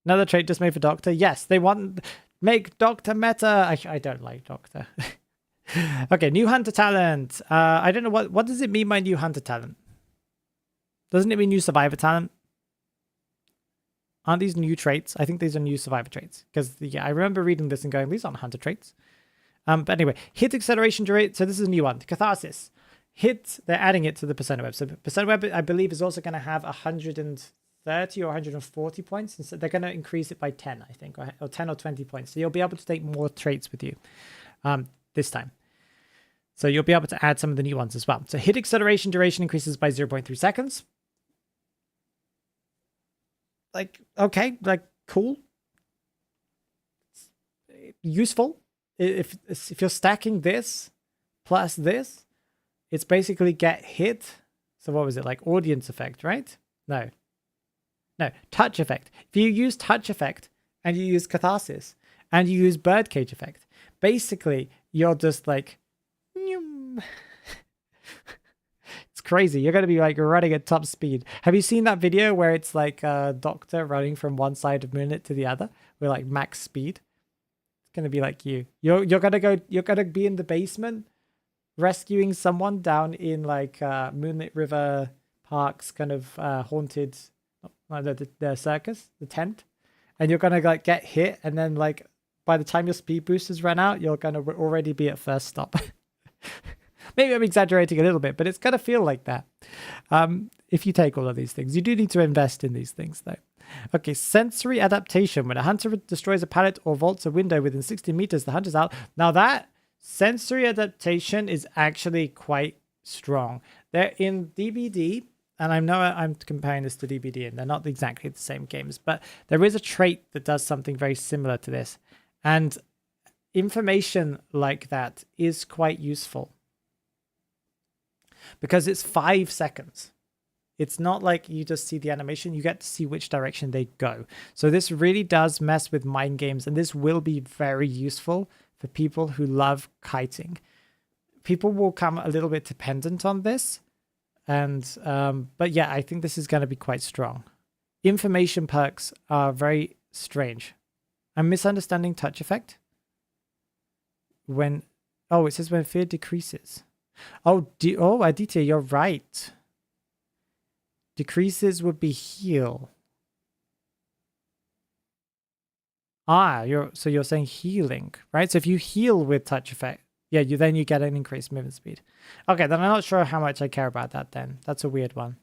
Another trait just made for Doctor. Yes, they want make Doctor meta. I don't like Doctor. Okay, new hunter talent. I don't know what does it mean by new hunter talent? Doesn't it mean new survivor talent? Aren't these new traits? I think these are new survivor traits. Because yeah, I remember reading this and going, these aren't hunter traits. But anyway, hit acceleration duration. So this is a new one. Catharsis. Hit, they're adding it to the Persona Web. So Persona Web, I believe, is also going to have 130 or 140 points. And so they're going to increase it by 10, I think, or 10 or 20 points. So you'll be able to take more traits with you this time. So you'll be able to add some of the new ones as well. So hit acceleration duration increases by 0.3 seconds. Like, okay, like, cool. Useful. If you're stacking this plus this, it's basically get hit. So what was it? Like audience effect, right? No, touch effect. If you use touch effect and you use catharsis and you use birdcage effect, basically you're just like It's crazy. You're going to be like running at top speed. Have you seen that video where it's like a doctor running from one side of Moonlit to the other with like max speed? It's going to be like you. You're going to be in the basement rescuing someone down in like Moonlit River Park's kind of haunted, the circus, the tent. And you're going to like get hit. And then like by the time your speed boosters run out, you're going to already be at first stop. Maybe I'm exaggerating a little bit, but it's going to feel like that. If you take all of these things, you do need to invest in these things though. Okay, sensory adaptation. When a hunter destroys a pallet or vaults a window within 60 meters, the hunter's out. Now that sensory adaptation is actually quite strong. They're in DBD, and I know I'm comparing this to DBD, and they're not exactly the same games, but there is a trait that does something very similar to this. And information like that is quite useful. Because it's 5 seconds. It's not like you just see the animation. You get to see which direction they go. So this really does mess with mind games. And this will be very useful for people who love kiting. People will come a little bit dependent on this. And but yeah, I think this is going to be quite strong. Information perks are very strange. I'm misunderstanding touch effect. When, oh, it says when fear decreases. Oh, Aditya, you're right. Decreases would be heal. So you're saying healing, right? So if you heal with touch effect, yeah, then you get an increased movement speed. Okay, then I'm not sure how much I care about that then. That's a weird one.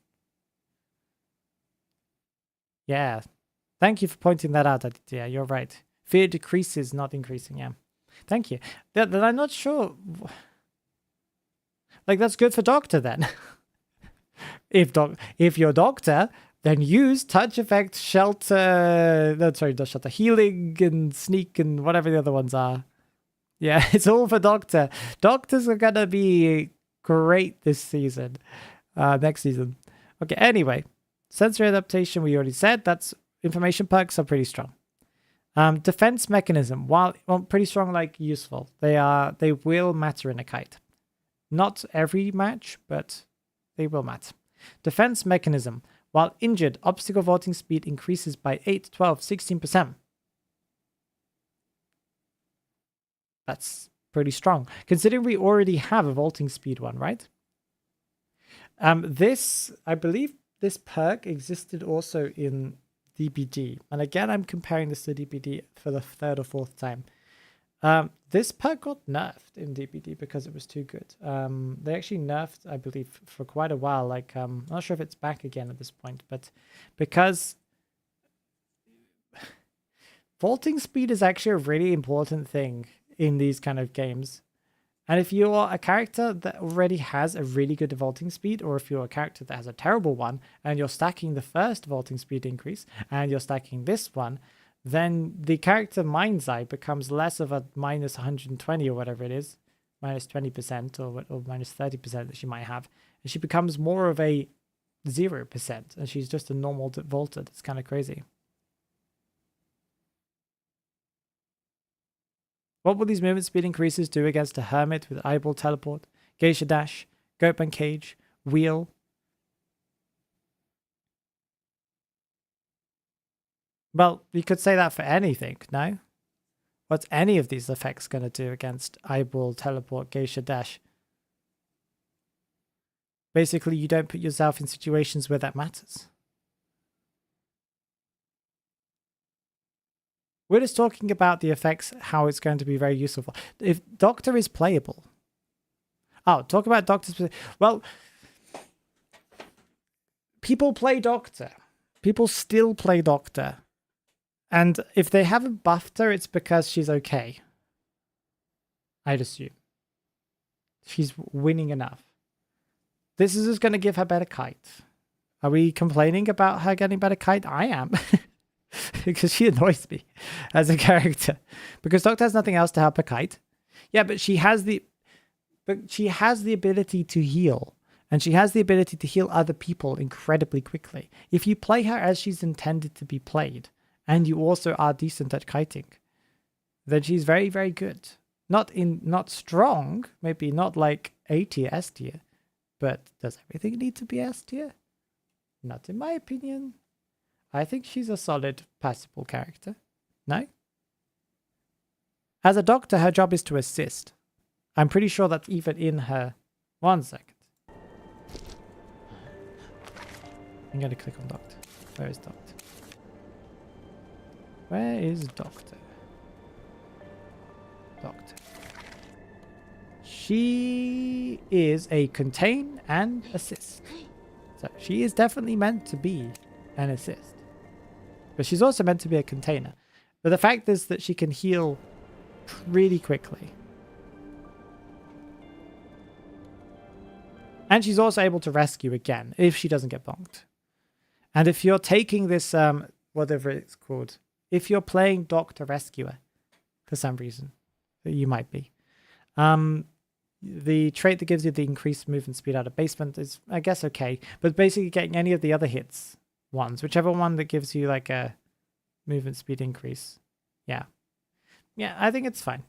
Yeah. Thank you for pointing that out, Aditya. You're right. Fear decreases, not increasing, yeah. Thank you. Then I'm not sure. Like, that's good for Doctor then. If you're Doctor, then use touch effect, shelter, no, sorry, not shelter, healing and sneak and whatever the other ones are. Yeah, it's all for Doctor. Doctors are gonna be great this season, next season. Okay, anyway, sensory adaptation we already said. That's information perks are pretty strong. Defense mechanism, while pretty strong, like useful, they will matter in a kite. Not every match, but they will matter. Defense mechanism. While injured, obstacle vaulting speed increases by 8, 12, 16%. That's pretty strong, considering we already have a vaulting speed one, right? I believe this perk existed also in DBD. And again, I'm comparing this to DBD for the 3rd or 4th time. This perk got nerfed in DBD because it was too good. They actually nerfed, I believe, for quite a while. Like, I'm not sure if it's back again at this point, but because vaulting speed is actually a really important thing in these kind of games. And if you're a character that already has a really good vaulting speed, or if you're a character that has a terrible one, and you're stacking the first vaulting speed increase, and you're stacking this one, then the character mind's eye becomes less of a minus 120 or whatever it is, minus 20% or minus 30% that she might have. And she becomes more of a 0%, and she's just a normal vaulter. It's kind of crazy. What will these movement speed increases do against a hermit with eyeball teleport, geisha dash, goatman cage, wheel? Well, you could say that for anything, no? What's any of these effects going to do against eyeball, teleport, geisha dash? Basically, you don't put yourself in situations where that matters. We're just talking about the effects, how it's going to be very useful. If Doctor is playable. Oh, talk about Doctor. Well, people play Doctor. People still play Doctor. And if they haven't buffed her, it's because she's okay. I'd assume. She's winning enough. This is just going to give her better kite. Are we complaining about her getting better kite? I am. Because she annoys me as a character. Because Doctor has nothing else to help her kite. Yeah, but she has the ability to heal. And she has the ability to heal other people incredibly quickly. If you play her as she's intended to be played, and you also are decent at kiting, then she's very, very good. Not strong, maybe not like A tier, S tier, but does everything need to be S tier? Not in my opinion. I think she's a solid, passable character. No? As a doctor, her job is to assist. I'm pretty sure that's even in her... 1 second. I'm going to click on doctor. Where is doctor? Where is doctor? Doctor. She is a contain and assist. So she is definitely meant to be an assist. But she's also meant to be a container. But the fact is that she can heal really quickly. And she's also able to rescue again if she doesn't get bonked. And if you're taking this, whatever it's called, if you're playing Doctor Rescuer for some reason, you might be. The trait that gives you the increased movement speed out of basement is, I guess, okay. But basically getting any of the other hits ones, whichever one that gives you like a movement speed increase. Yeah. Yeah, I think it's fine.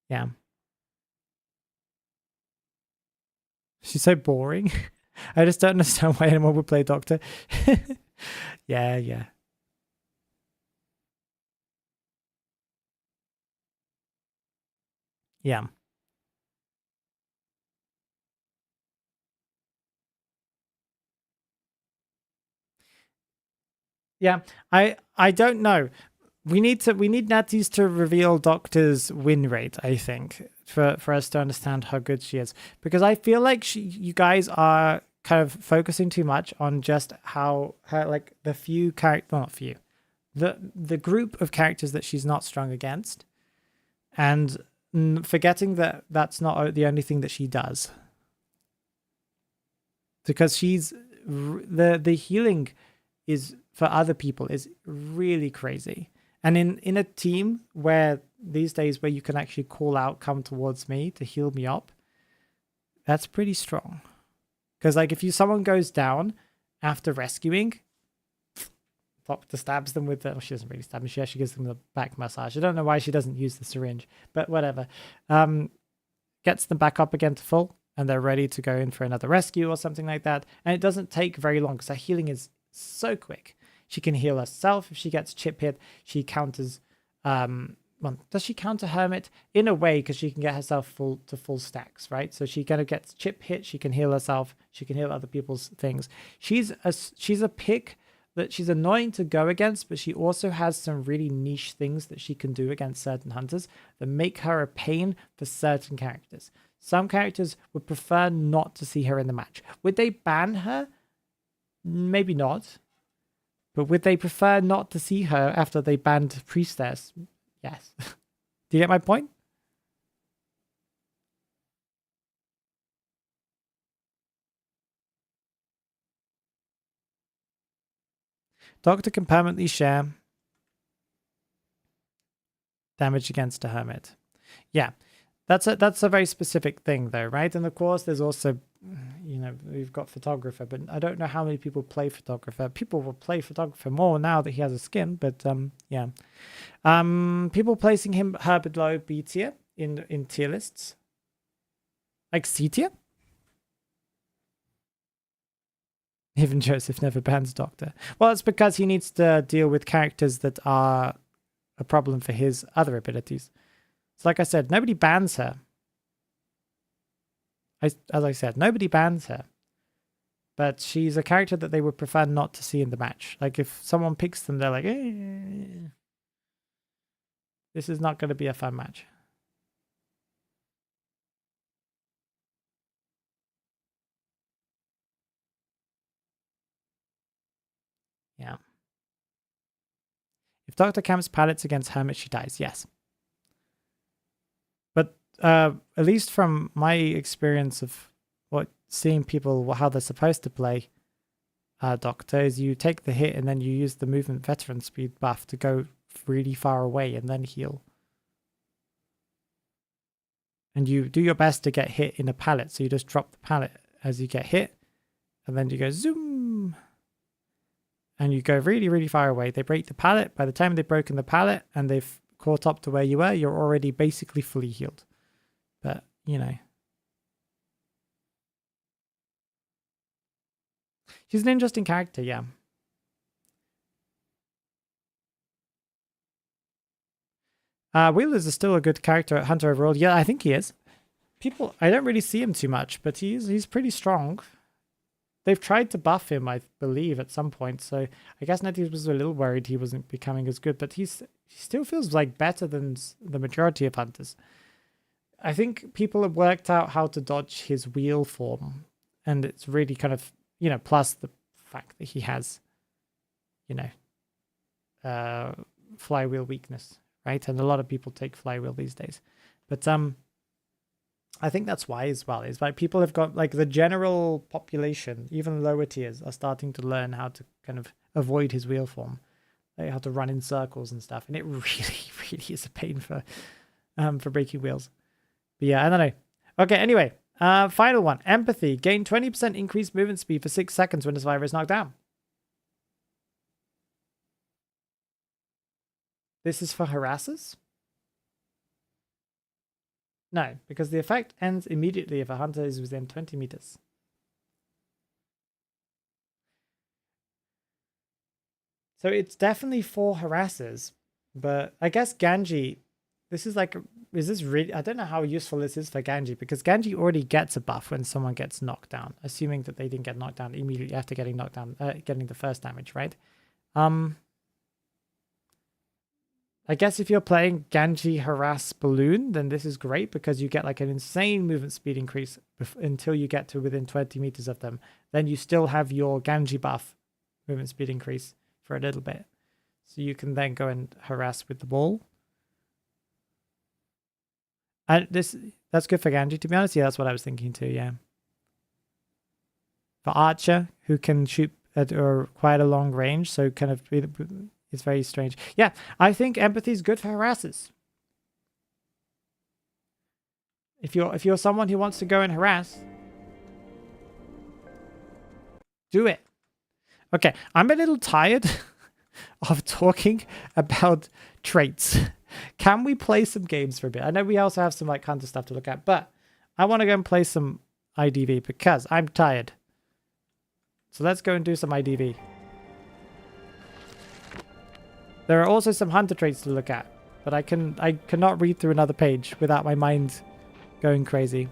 Yeah. She's so boring. I just don't understand why anyone would play Doctor. Yeah, yeah. Yeah. Yeah, I don't know. We need Natis to reveal Doctor's win rate, I think, for us to understand how good she is. Because I feel like you guys are kind of focusing too much on just how her, like, the few character, well, not few, the group of characters that she's not strong against, and forgetting that that's not the only thing that she does. Because she's the healing is for other people is really crazy. And in a team where these days where you can actually call out, come towards me to heal me up, that's pretty strong. Because like if someone goes down after rescuing, Doctor stabs them with the, well, she doesn't really stab them, she actually gives them the back massage. I don't know why she doesn't use the syringe, but whatever. Gets them back up again to full, and they're ready to go in for another rescue or something like that. And it doesn't take very long because her healing is so quick. She can heal herself. If she gets chip hit, she counters... well, does she counter Hermit? In a way, because she can get herself full stacks, right? So she kind of gets chip hit, she can heal herself, she can heal other people's things. She's a pick that she's annoying to go against, but she also has some really niche things that she can do against certain hunters that make her a pain for certain characters. Some characters would prefer not to see her in the match. Would they ban her? Maybe not. But would they prefer not to see her after they banned Priestess? Yes. Do you get my point? Doctor can permanently share damage against a hermit. Yeah. That's a very specific thing though, right? And of course there's also, you know, we've got photographer, but I don't know how many people play photographer. People will play photographer more now that he has a skin, but yeah. People placing her below B tier in tier lists. Like C tier? Even Joseph never bans Doctor. Well, it's because he needs to deal with characters that are a problem for his other abilities. So like I said, nobody bans her. As I said, nobody bans her. But she's a character that they would prefer not to see in the match. Like if someone picks them, they're like, this is not going to be a fun match. Yeah. If Doctor camps pallets against Hermit, she dies. Yes. But at least from my experience of seeing people how they're supposed to play Doctor is you take the hit and then you use the movement veteran speed buff to go really far away and then heal. And you do your best to get hit in a pallet. So you just drop the pallet as you get hit and then you go zoom and you go really, really far away. They break the pallet. By the time they've broken the pallet and they've caught up to where you were, you're already basically fully healed. But, you know. She's an interesting character, yeah. Wheelers is still a good character at Hunter overall. Yeah, I think he is. I don't really see him too much, but he's pretty strong. They've tried to buff him, I believe, at some point. So I guess Nettie was a little worried he wasn't becoming as good, but he still feels like better than the majority of hunters. I think people have worked out how to dodge his wheel form, and it's really kind of, you know, plus the fact that he has, you know, flywheel weakness, right? And a lot of people take flywheel these days. But I think that's why as well. Is like people have got, like, the general population, even lower tiers, are starting to learn how to kind of avoid his wheel form, like how to run in circles and stuff. And it really, really is a pain for breaking wheels. But yeah, I don't know. Okay, anyway, final one. Empathy. Gain 20% increased movement speed for 6 seconds when the survivor is knocked down. This is for harassers? No, because the effect ends immediately if a hunter is within 20 meters. So it's definitely for harassers, but I guess Ganji, this is like, is this really, I don't know how useful this is for Ganji, because Ganji already gets a buff when someone gets knocked down, assuming that they didn't get knocked down immediately after getting knocked down, getting the first damage, right? I guess if you're playing Ganji Harass Balloon, then this is great because you get like an insane movement speed increase until you get to within 20 meters of them. Then you still have your Ganji buff movement speed increase for a little bit. So you can then go and harass with the ball. And that's good for Ganji, to be honest. Yeah, that's what I was thinking too, yeah. For Archer, who can shoot at quite a long range, so kind of... It's very strange. Yeah, I think empathy is good for harassers. If you're someone who wants to go and harass, do it. Okay, I'm a little tired of talking about traits. Can we play some games for a bit? I know we also have some like hunter stuff to look at, but I want to go and play some IDV because I'm tired. So let's go and do some IDV. There are also some hunter traits to look at, but I cannot read through another page without my mind going crazy.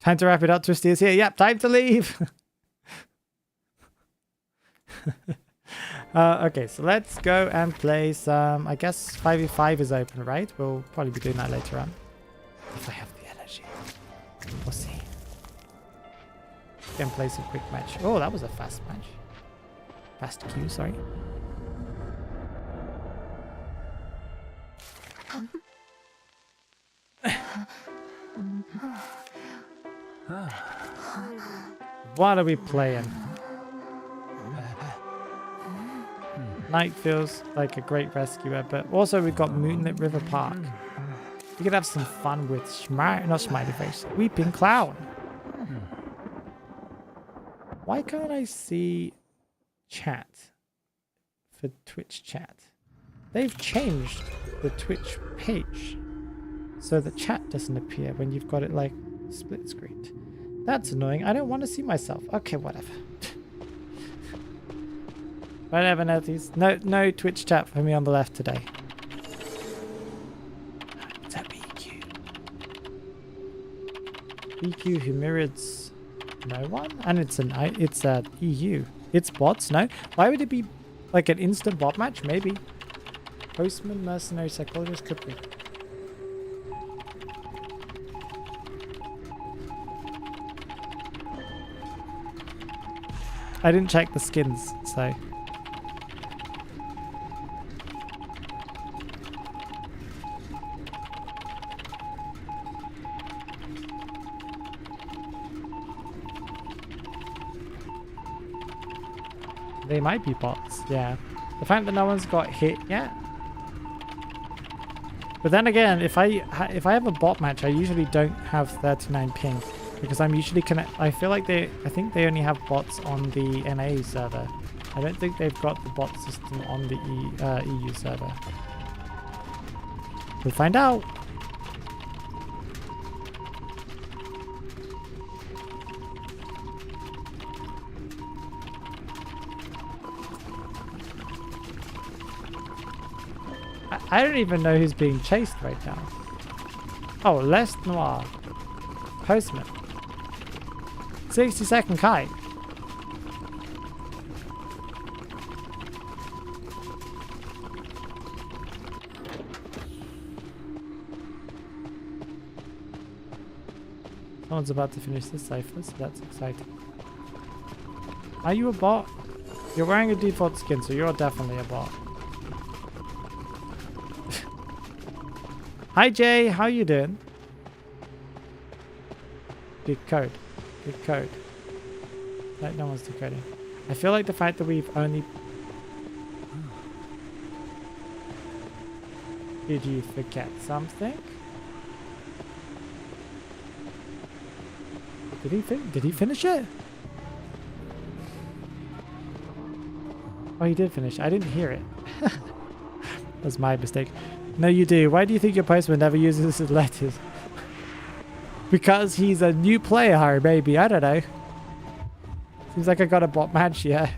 Time to wrap it up. Twisty is here. Yep, time to leave. Okay, so let's go and play some, I guess 5v5 is open, right? We'll probably be doing that later on. If I have the energy. We'll see. Can play some quick match. Oh, that was a fast match. Fast queue, sorry. What are we playing? Night feels like a great rescuer, but also we've got Moonlit River Park. We could have some fun with not Smiley Face, Weeping Clown. Why can't I see chat for Twitch chat? They've changed the Twitch page so the chat doesn't appear when you've got it like split screened. That's annoying. I don't want to see myself. Okay, whatever. Whatever, Netties. No Twitch chat for me on the left today. What's that BQ? BQ who mirrors no one? And it's a EU. It's bots, no? Why would it be like an instant bot match? Maybe. Postman, mercenary, psychologist, could be. I didn't check the skins, so... They might be bots, yeah. The fact that no one's got hit yet. But then again, if I have a bot match, I usually don't have 39 ping. Because I'm usually I feel like I think they only have bots on the NA server. I don't think they've got the bot system on the EU server. We'll find out. I don't even know who's being chased right now. Oh, Les Noir. Postman. 60-second kite. Someone's about to finish this cipher, so that's exciting. Are you a bot? You're wearing a default skin, so you're definitely a bot. Hi Jay, how you doing? Decode. Decode. Like no one's decoding. I feel like the fact that we've only... Did you forget something? Did he finish it? Oh, he did finish. I didn't hear it. That's my mistake. No, you do. Why do you think your postman never uses his letters? Because he's a new player, maybe. I don't know. Seems like I got a bot match, yeah.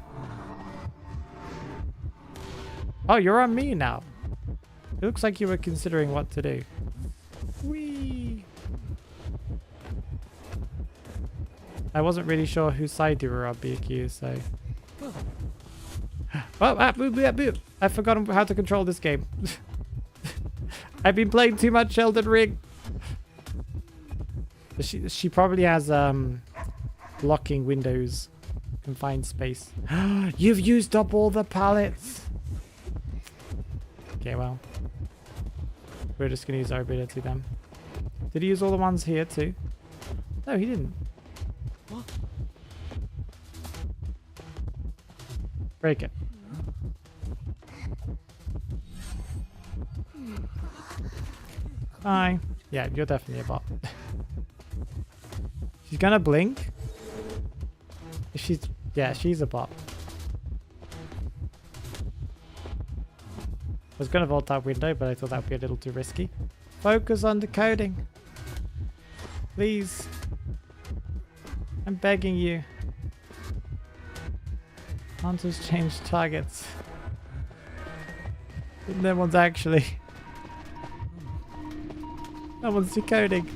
Oh, you're on me now. It looks like you were considering what to do. Whee! I wasn't really sure whose side you were on, BQ, so... Oh, boop. I've forgotten how to control this game. I've been playing too much Elden Ring. She probably has blocking windows, confined space. You've used up all the pallets. Okay, well, we're just gonna use our ability then. Did he use all the ones here too? No, he didn't. What? Break it. Hi. Yeah, you're definitely a bot. She's gonna blink. Yeah, she's a bot. I was gonna vault that window, but I thought that would be a little too risky. Focus on decoding. Please. I'm begging you. Hunters change targets. No one's actually... No one's decoding.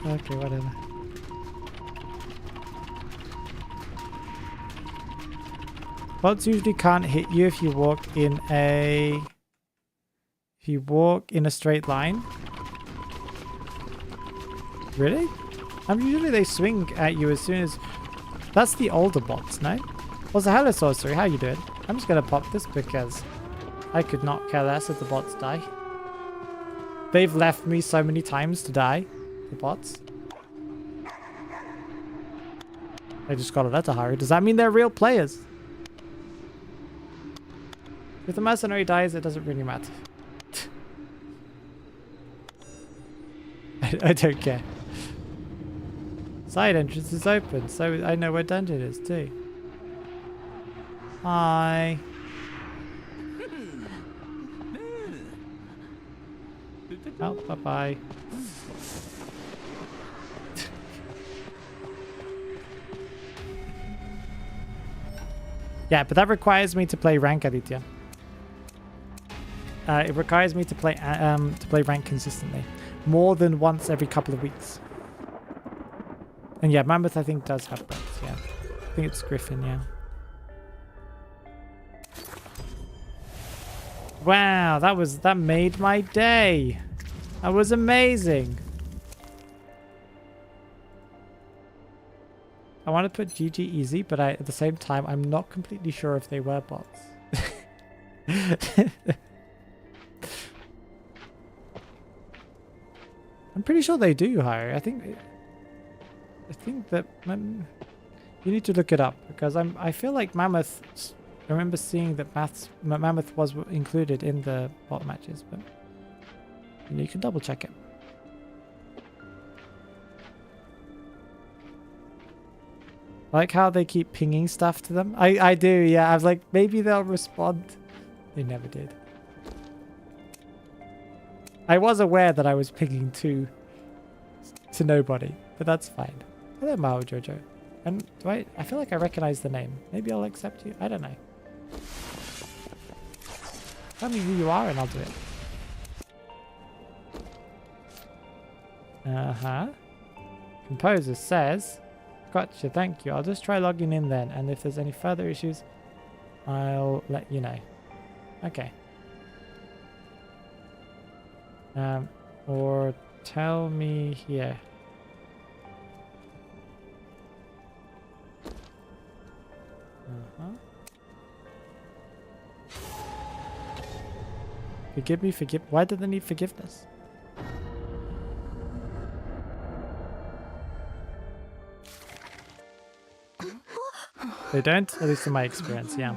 Okay, whatever. Bots usually can't hit you if you walk in a... If you walk in a straight line. Really? Usually they swing at you as soon as... That's the older bots, no? Also, hello Sorcery, how you doing? I'm just gonna pop this because I could not care less if the bots die. They've left me so many times to die. The bots. I just got a letter, Harry. Does that mean they're real players? If the mercenary dies, it doesn't really matter. I don't care. Side entrance is open, so I know where dungeon is too. Hi. Oh, bye-bye. Yeah, but that requires me to play rank, Aditya. It requires me to play rank consistently. More than once every couple of weeks. And yeah, Mammoth I think does have bots, yeah. I think it's Griffin, yeah. Wow, that made my day. That was amazing. I want to put GG easy, but at the same time, I'm not completely sure if they were bots. I'm pretty sure they do, Harry. I think that you need to look it up because I feel like Mammoth. I remember seeing that Mammoth was included in the bot matches, but you can double check it. I like how they keep pinging stuff to them. I do, yeah. I was like, maybe they'll respond. They never did. I was aware that I was pinging to nobody, but that's fine. Hello, Mao Jojo. And do I feel like I recognize the name. Maybe I'll accept you. I don't know. Tell me who you are and I'll do it. Uh-huh. Composer says, gotcha, thank you. I'll just try logging in then. And if there's any further issues, I'll let you know. Okay. Or tell me here. Forgive me, forgive. Why do they need forgiveness? They don't, at least in my experience, yeah.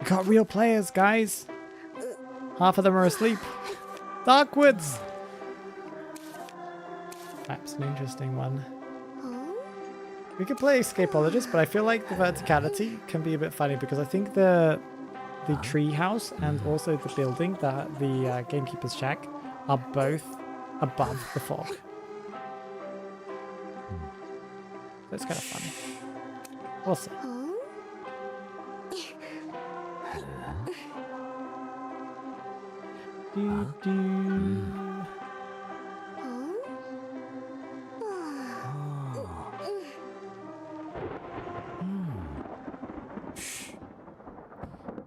We got real players, guys. Half of them are asleep. Darkwoods! That's an interesting one. We could play Escapologist, but I feel like the verticality can be a bit funny because I think the tree house and also the building, the gamekeeper's shack, are both above the fog. That's kind of fun. We'll see.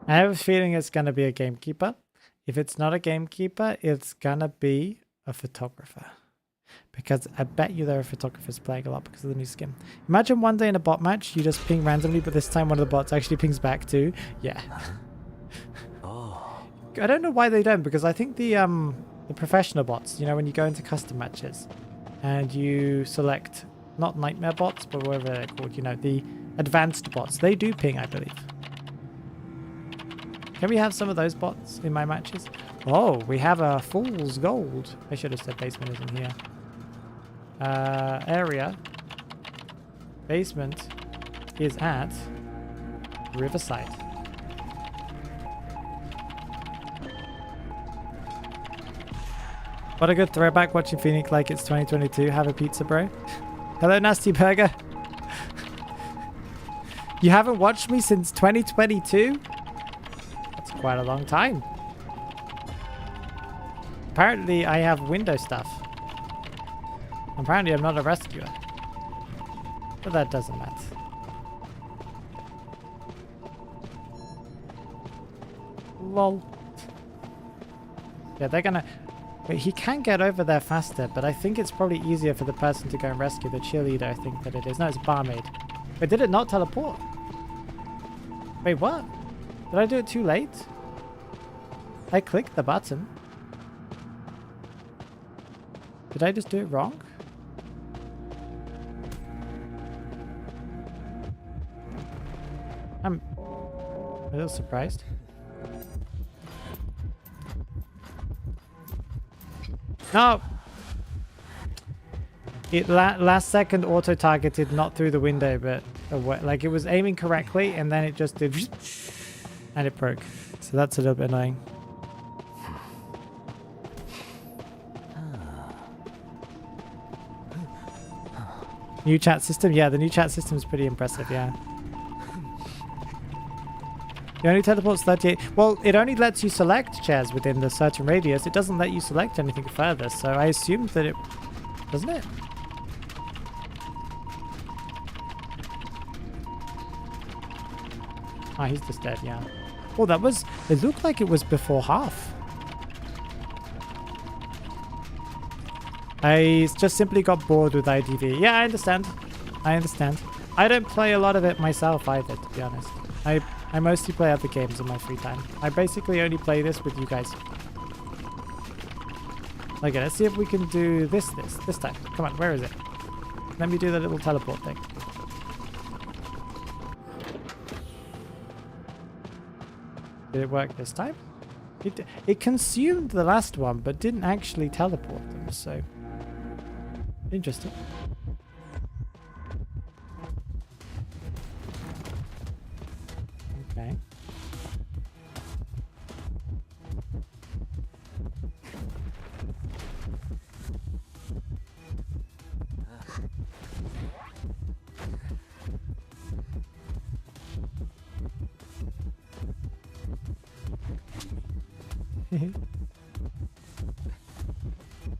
I have a feeling it's going to be a gamekeeper. If it's not a gamekeeper, it's going to be a photographer. Because I bet you there are photographers playing a lot because of the new skin. Imagine one day in a bot match, you just ping randomly, but this time one of the bots actually pings back too. Yeah. I don't know why they don't, because I think the professional bots, you know, when you go into custom matches and you select, not nightmare bots, but whatever they're called, you know, the advanced bots, they do ping, I believe. Can we have some of those bots in my matches? Oh, we have a fool's gold. I should have said basement isn't here. Area. Basement is at Riverside. What a good throwback watching Phoenix like it's 2022. Have a pizza, bro. Hello, Nasty Burger. You haven't watched me since 2022? That's quite a long time. Apparently, I have window stuff. Apparently, I'm not a rescuer. But that doesn't matter. Lol. Yeah, they're gonna... Wait, he can get over there faster, but I think it's probably easier for the person to go and rescue the cheerleader, I think that it is. No, it's barmaid. Wait, did it not teleport? Wait, what? Did I do it too late? I clicked the button. Did I just do it wrong? I'm a little surprised. No! It last second auto-targeted not through the window, but like it was aiming correctly and then it just did and it broke. So that's a little bit annoying. New chat system? Yeah, the new chat system is pretty impressive, yeah. It only teleports 38. Well, it only lets you select chairs within the certain radius. It doesn't let you select anything further, so I assumed that it... Doesn't it? Ah, he's just dead, yeah. Oh, that was... It looked like it was before half. I just simply got bored with ITV. Yeah, I understand. I understand. I don't play a lot of it myself either, to be honest. I mostly play other games in my free time. I basically only play this with you guys. Okay, let's see if we can do this time. Come on, where is it? Let me do the little teleport thing. Did it work this time? It consumed the last one, but didn't actually teleport them, so... Interesting.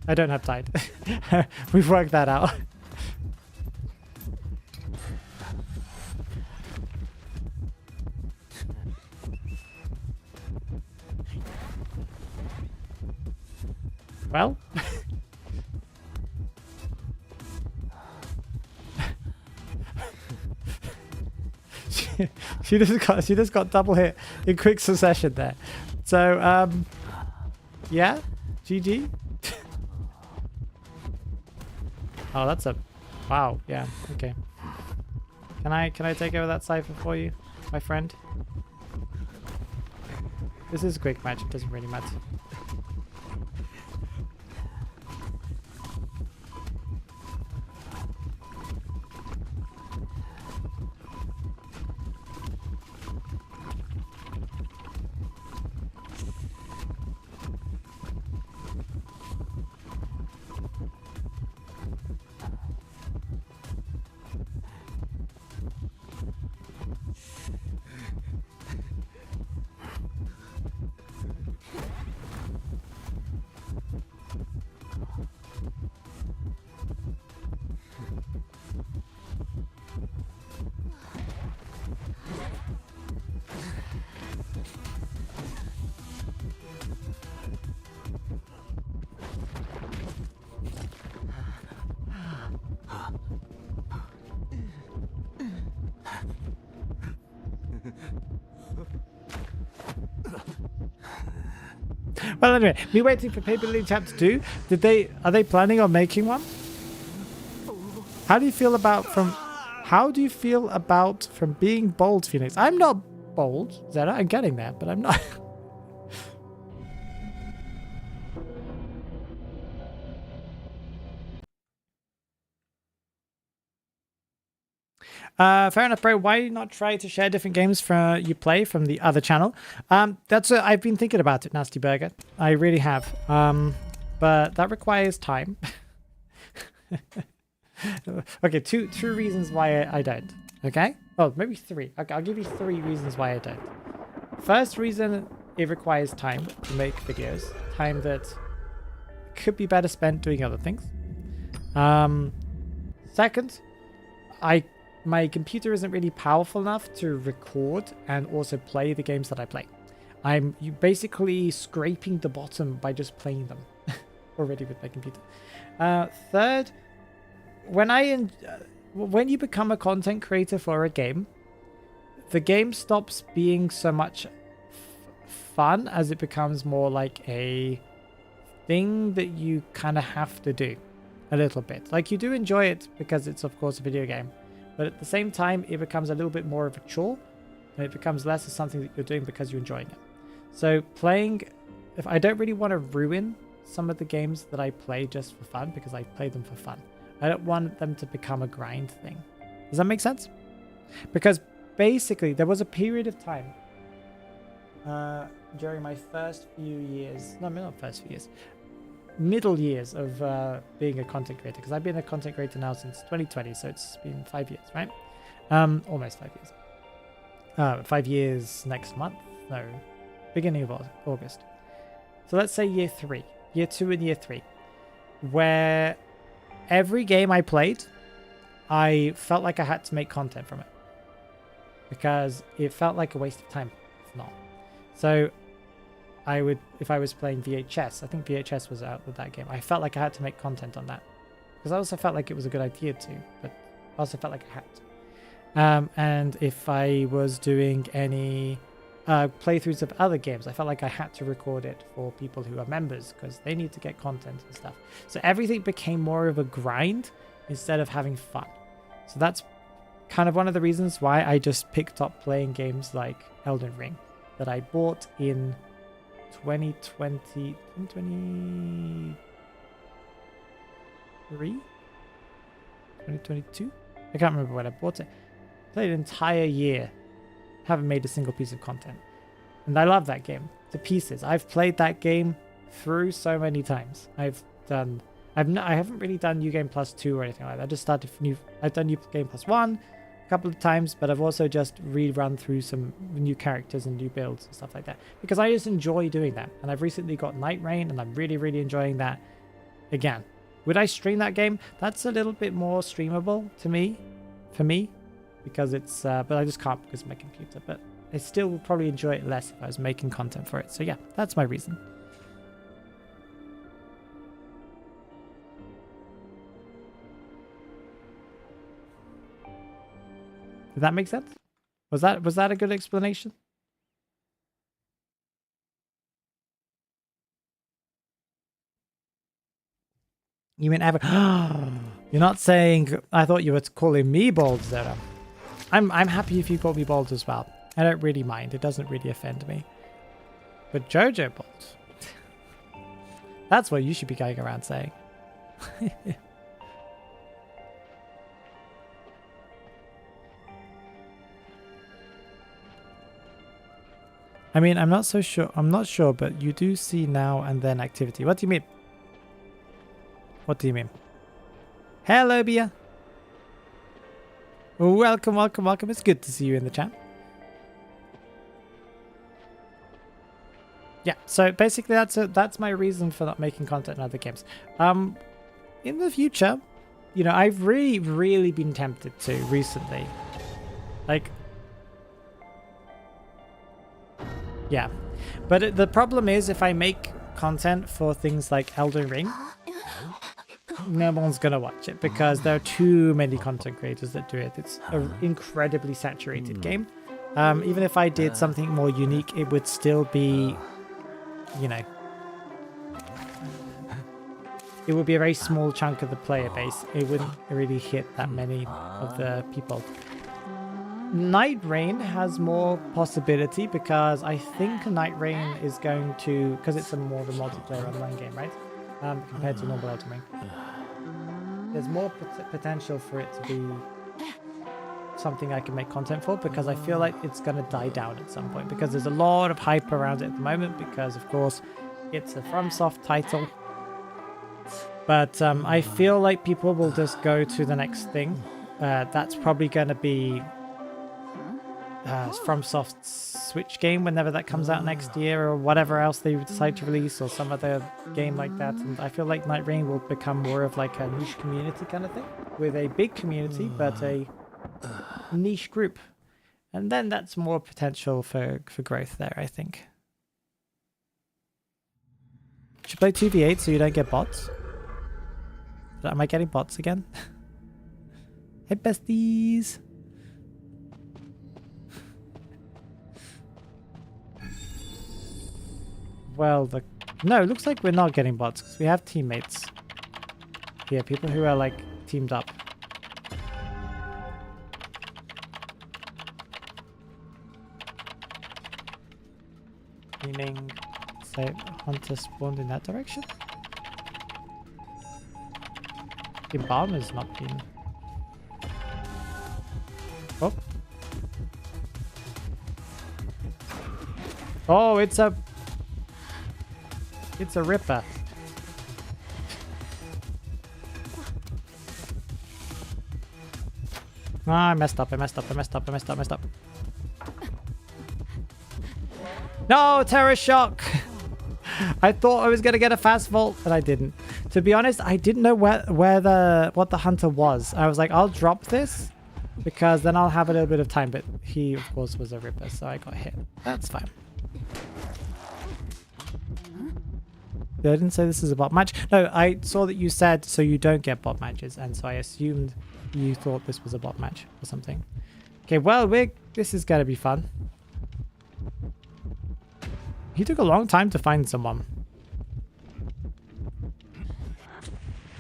I don't have time. We've worked that out. Well, she just got double hit in quick succession there. So yeah, GG. Oh, that's a wow. Yeah, okay. Can I take over that cipher for you, my friend? This is a quick match. It doesn't really matter. Well, anyway, me waiting for Paper League Chapter 2. Are they planning on making one? How do you feel about from being bold, Phoenix? I'm not bold, Zeta. I'm getting there, but I'm not. Fair enough, bro. Why not try to share different games you play from the other channel? I've been thinking about it, Nasty Burger. I really have. But that requires time. Okay, two reasons why I don't. Okay? Oh, maybe three. Okay, I'll give you 3 reasons why I don't. First reason, it requires time to make videos. Time that could be better spent doing other things. Second, my computer isn't really powerful enough to record and also play the games that I play. I'm basically scraping the bottom by just playing them already with my computer. Third, when you become a content creator for a game, the game stops being so much fun as it becomes more like a thing that you kind of have to do a little bit. Like, you do enjoy it because it's of course a video game, but at the same time it becomes a little bit more of a chore, and it becomes less of something that you're doing because you're enjoying it. So if I don't really want to ruin some of the games that I play just for fun, because I play them for fun, I don't want them to become a grind thing. Does that make sense? Because basically there was a period of time during my first few years, no, not first few years, middle years of being a content creator, because I've been a content creator now since 2020, so it's been 5 years, right? Almost 5 years. 5 years next month, no, beginning of August. So let's say year 2 and year 3, where every game I played, I felt like I had to make content from it, because it felt like a waste of time if not. So if I was playing VHS, I think VHS was out with that game, I felt like I had to make content on that, because I also felt like it was a good idea to, but I also felt like I had to. And if I was doing any playthroughs of other games, I felt like I had to record it for people who are members, because they need to get content and stuff. So everything became more of a grind instead of having fun. So that's kind of one of the reasons why I just picked up playing games like Elden Ring, that I bought in 2023? 2022? I can't remember when I bought it. Played an entire year. Haven't made a single piece of content. And I love that game to pieces. I've played that game through so many times. I haven't really done New Game Plus 2 or anything like that. I just started I've done New Game Plus 1, couple of times, but I've also just rerun through some new characters and new builds and stuff like that because I just enjoy doing that. And I've recently got Night Rain and I'm really, really enjoying that. Again, would I stream that game? That's a little bit more streamable to me, for me, because it's, but I just can't because of my computer. But I still would probably enjoy it less if I was making content for it. So yeah, that's my reason. Did that make sense? Was that a good explanation? You mean ever? You're not saying. I thought you were calling me bald, Zera. I'm happy if you call me bald as well. I don't really mind. It doesn't really offend me. But Jojo bald. That's what you should be going around saying. I mean, I'm not so sure. I'm not sure, but you do see now and then activity. What do you mean? What do you mean? Hello, Bia. Welcome, welcome, welcome. It's good to see you in the chat. Yeah, so basically that's my reason for not making content in other games. In the future, you know, I've really been tempted to recently. Like, yeah. But the problem is if I make content for things like Elden Ring, no one's gonna watch it because there are too many content creators that do it. It's an incredibly saturated game. Even if I did something more unique, it would still be, you know, it would be a very small chunk of the player base. It wouldn't really hit that many of the people. Night Rain has more possibility because I think Night Rain is going to, because it's more of a multiplayer online game, right? Compared to normal Elden Ring. There's more potential for it to be something I can make content for because I feel like it's going to die down at some point because there's a lot of hype around it at the moment because, of course, it's a FromSoft title. But I feel like people will just go to the next thing. That's probably going to be FromSoft's Switch game whenever that comes out next year or whatever else they decide to release or some other game like that. And I feel like Night Rain will become more of like a niche community kind of thing with a big community but a niche group. And then that's more potential for growth there, I think. Should play 2v8 so you don't get bots. Am I getting bots again? Hey besties! Well, no, it looks like we're not getting bots because we have teammates. Yeah, people who are like teamed up. Meaning, say, hunter spawned in that direction? The bomb has not been. Oh. Oh, it's a ripper. Ah, I messed up. No, Terror Shock! I thought I was going to get a fast vault, and I didn't. To be honest, I didn't know what the hunter was. I was like, I'll drop this, because then I'll have a little bit of time, but he, of course, was a ripper, so I got hit. That's fine. I didn't say this is a bot match. No, I saw that you said so you don't get bot matches, and so I assumed you thought this was a bot match or something. Okay, well, this is going to be fun. He took a long time to find someone.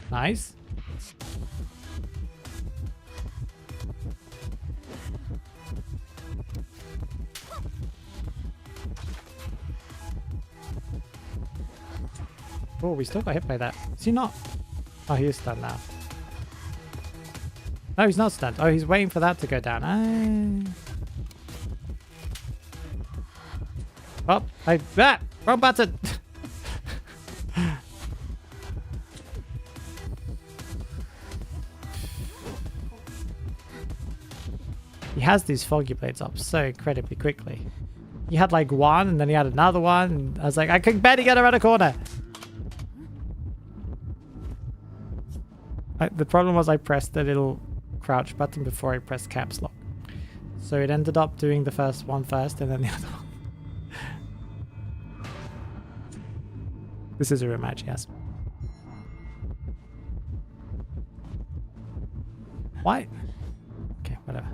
Nice. Oh, we still got hit by that. Is he not? Oh, he is stunned now. No, he's not stunned. Oh, he's waiting for that to go down. Oh, wrong button. He has these foggy blades up so incredibly quickly. He had like one, and then he had another one, and I was like, I could barely get around a corner. The problem was I pressed the little crouch button before I pressed caps lock. So it ended up doing the first one first, and then the other one. This is a rematch, yes. Why? Okay, whatever.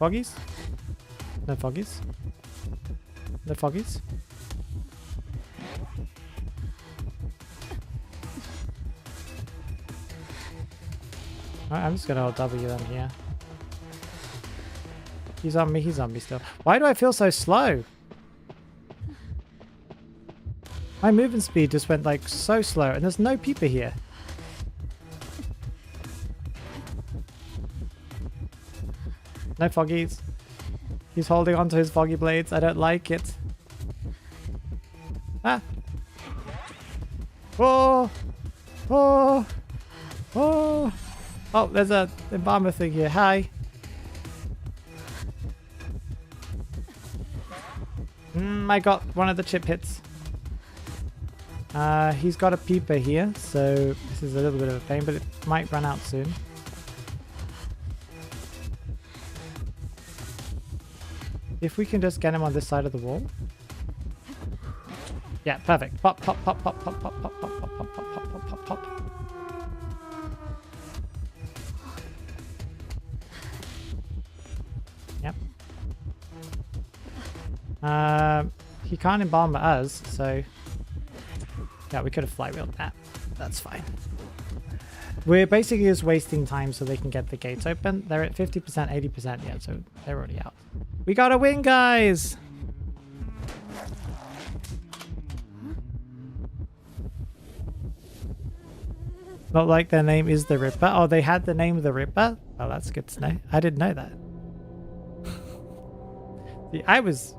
Foggies? No foggies? No foggies? Alright, I'm just gonna hold W then here. He's on me still. Why do I feel so slow? My movement speed just went like so slow, and there's no peeper here. No foggies. He's holding onto his foggy blades. I don't like it. Ah! Oh! Oh! Oh! Oh, there's a embalmer thing here. Hi. I got one of the chip hits. He's got a peeper here, so this is a little bit of a pain, but it might run out soon. If we can just get him on this side of the wall. Yeah, perfect. Pop, pop, pop, pop, pop, pop, pop, pop, pop, pop, pop, pop, pop, pop. Yep. He can't embalm us, so yeah, we could have flywheeled that. That's fine. We're basically just wasting time so they can get the gates open. They're at 50%, 80% yet, so they're already out. We got a win, guys! Not like their name is the Ripper. Oh, they had the name the Ripper? Oh, that's good to know. I didn't know that. See, I was...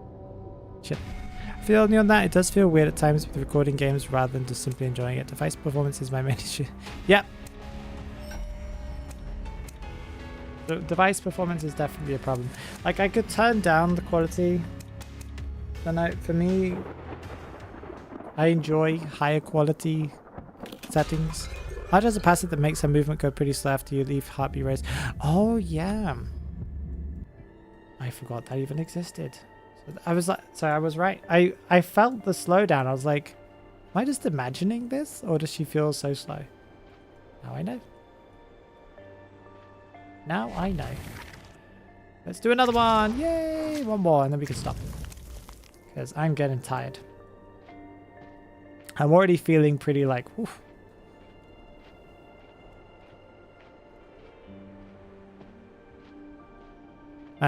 Shit. I feel only on that. It does feel weird at times with recording games rather than just simply enjoying it. Device performance is my main issue. Yep. The device performance is definitely a problem. Like, I could turn down the quality. But for me, I enjoy higher quality settings. How does a passive that makes her movement go pretty slow after you leave heartbeat raised? Oh, yeah. I forgot that even existed. I was like, so I was right. I felt the slowdown. I was like, am I just imagining this, or does she feel so slow? Now I know. Now I know. Let's do another one. Yay! One more, and then we can stop. Because I'm getting tired. I'm already feeling pretty like, whew.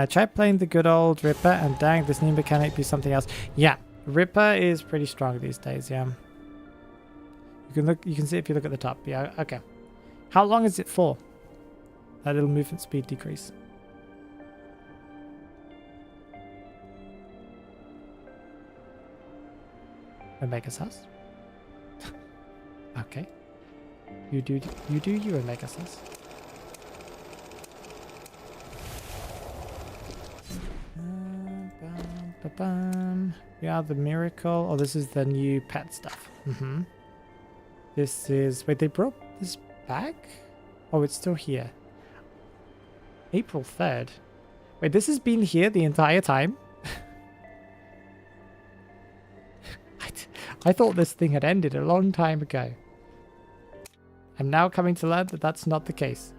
Try playing the good old Ripper, and dang, this new mechanic be something else. Yeah, Ripper is pretty strong these days. Yeah, you can look. You can see if you look at the top. Yeah, okay. How long is it for? That little movement speed decrease. Omega sus. Okay. You do you Omega sus. We are the miracle. Oh, this is the new pet stuff. This is... Wait, they brought this back? Oh, it's still here. April 3rd. Wait, this has been here the entire time? I thought this thing had ended a long time ago. I'm now coming to learn that that's not the case.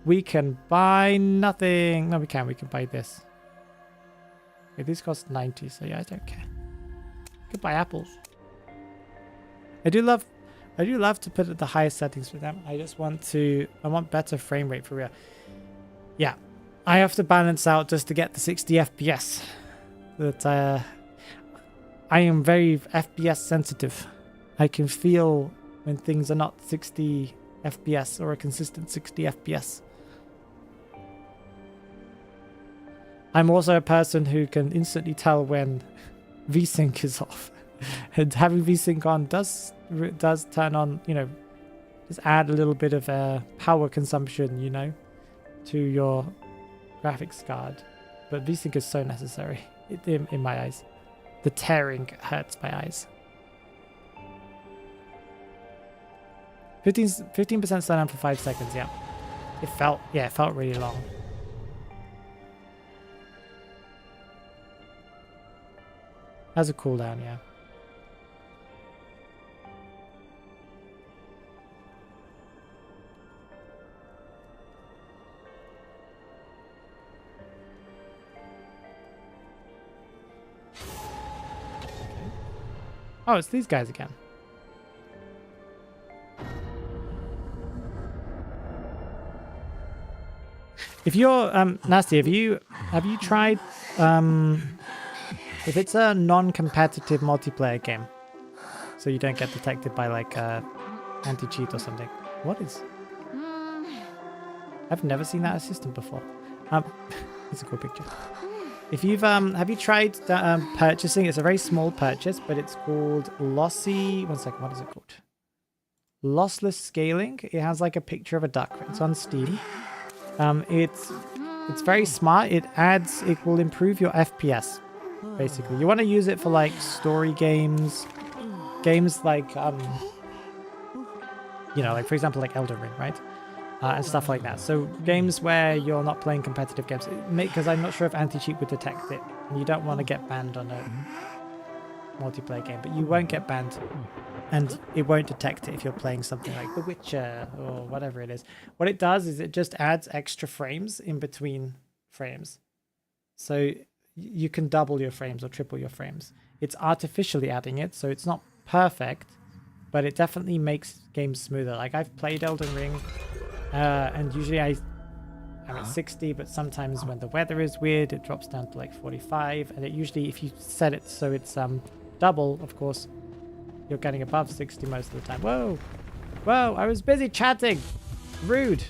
We can buy nothing. No, we can. We can buy this. Okay, these cost 90, so yeah, I don't care. Could buy apples. I do love to put at the highest settings for them. I want better frame rate for real. Yeah, I have to balance out just to get the 60 FPS. That I am very FPS sensitive. I can feel when things are not 60 FPS or a consistent 60 FPS. I'm also a person who can instantly tell when VSync is off. And having VSync on does turn on, you know, just add a little bit of power consumption, you know, to your graphics card. But VSync is so necessary in my eyes. The tearing hurts my eyes. 15% slowdown for 5 seconds, yeah. It felt really long. Has a cooldown, yeah. Oh, it's these guys again. If you're Nasty, have you tried if it's a non-competitive multiplayer game, so you don't get detected by like anti-cheat or something? What is? I've never seen that assistant before. It's a cool picture. If you've have you tried purchasing? It's a very small purchase, but it's called Lossy. One second, what is it called? Lossless scaling. It has like a picture of a duck. It's on Steam. It's very smart. It will improve your FPS. Basically, you want to use it for like story games like you know, like for example, like Elden Ring, right? And stuff like that. So games where you're not playing competitive games, because I'm not sure if anti-cheat would detect it, and you don't want to get banned on a multiplayer game, but you won't get banned, and it won't detect it if you're playing something like The Witcher or whatever it is. What it does is it just adds extra frames in between frames, so you can double your frames or triple your frames. It's artificially adding it, so it's not perfect, but it definitely makes games smoother. Like I've played Elden Ring. And usually I'm at 60, but sometimes when the weather is weird, it drops down to like 45. And it usually, if you set it so it's double, of course, you're getting above 60 most of the time. Whoa! Whoa! I was busy chatting! Rude!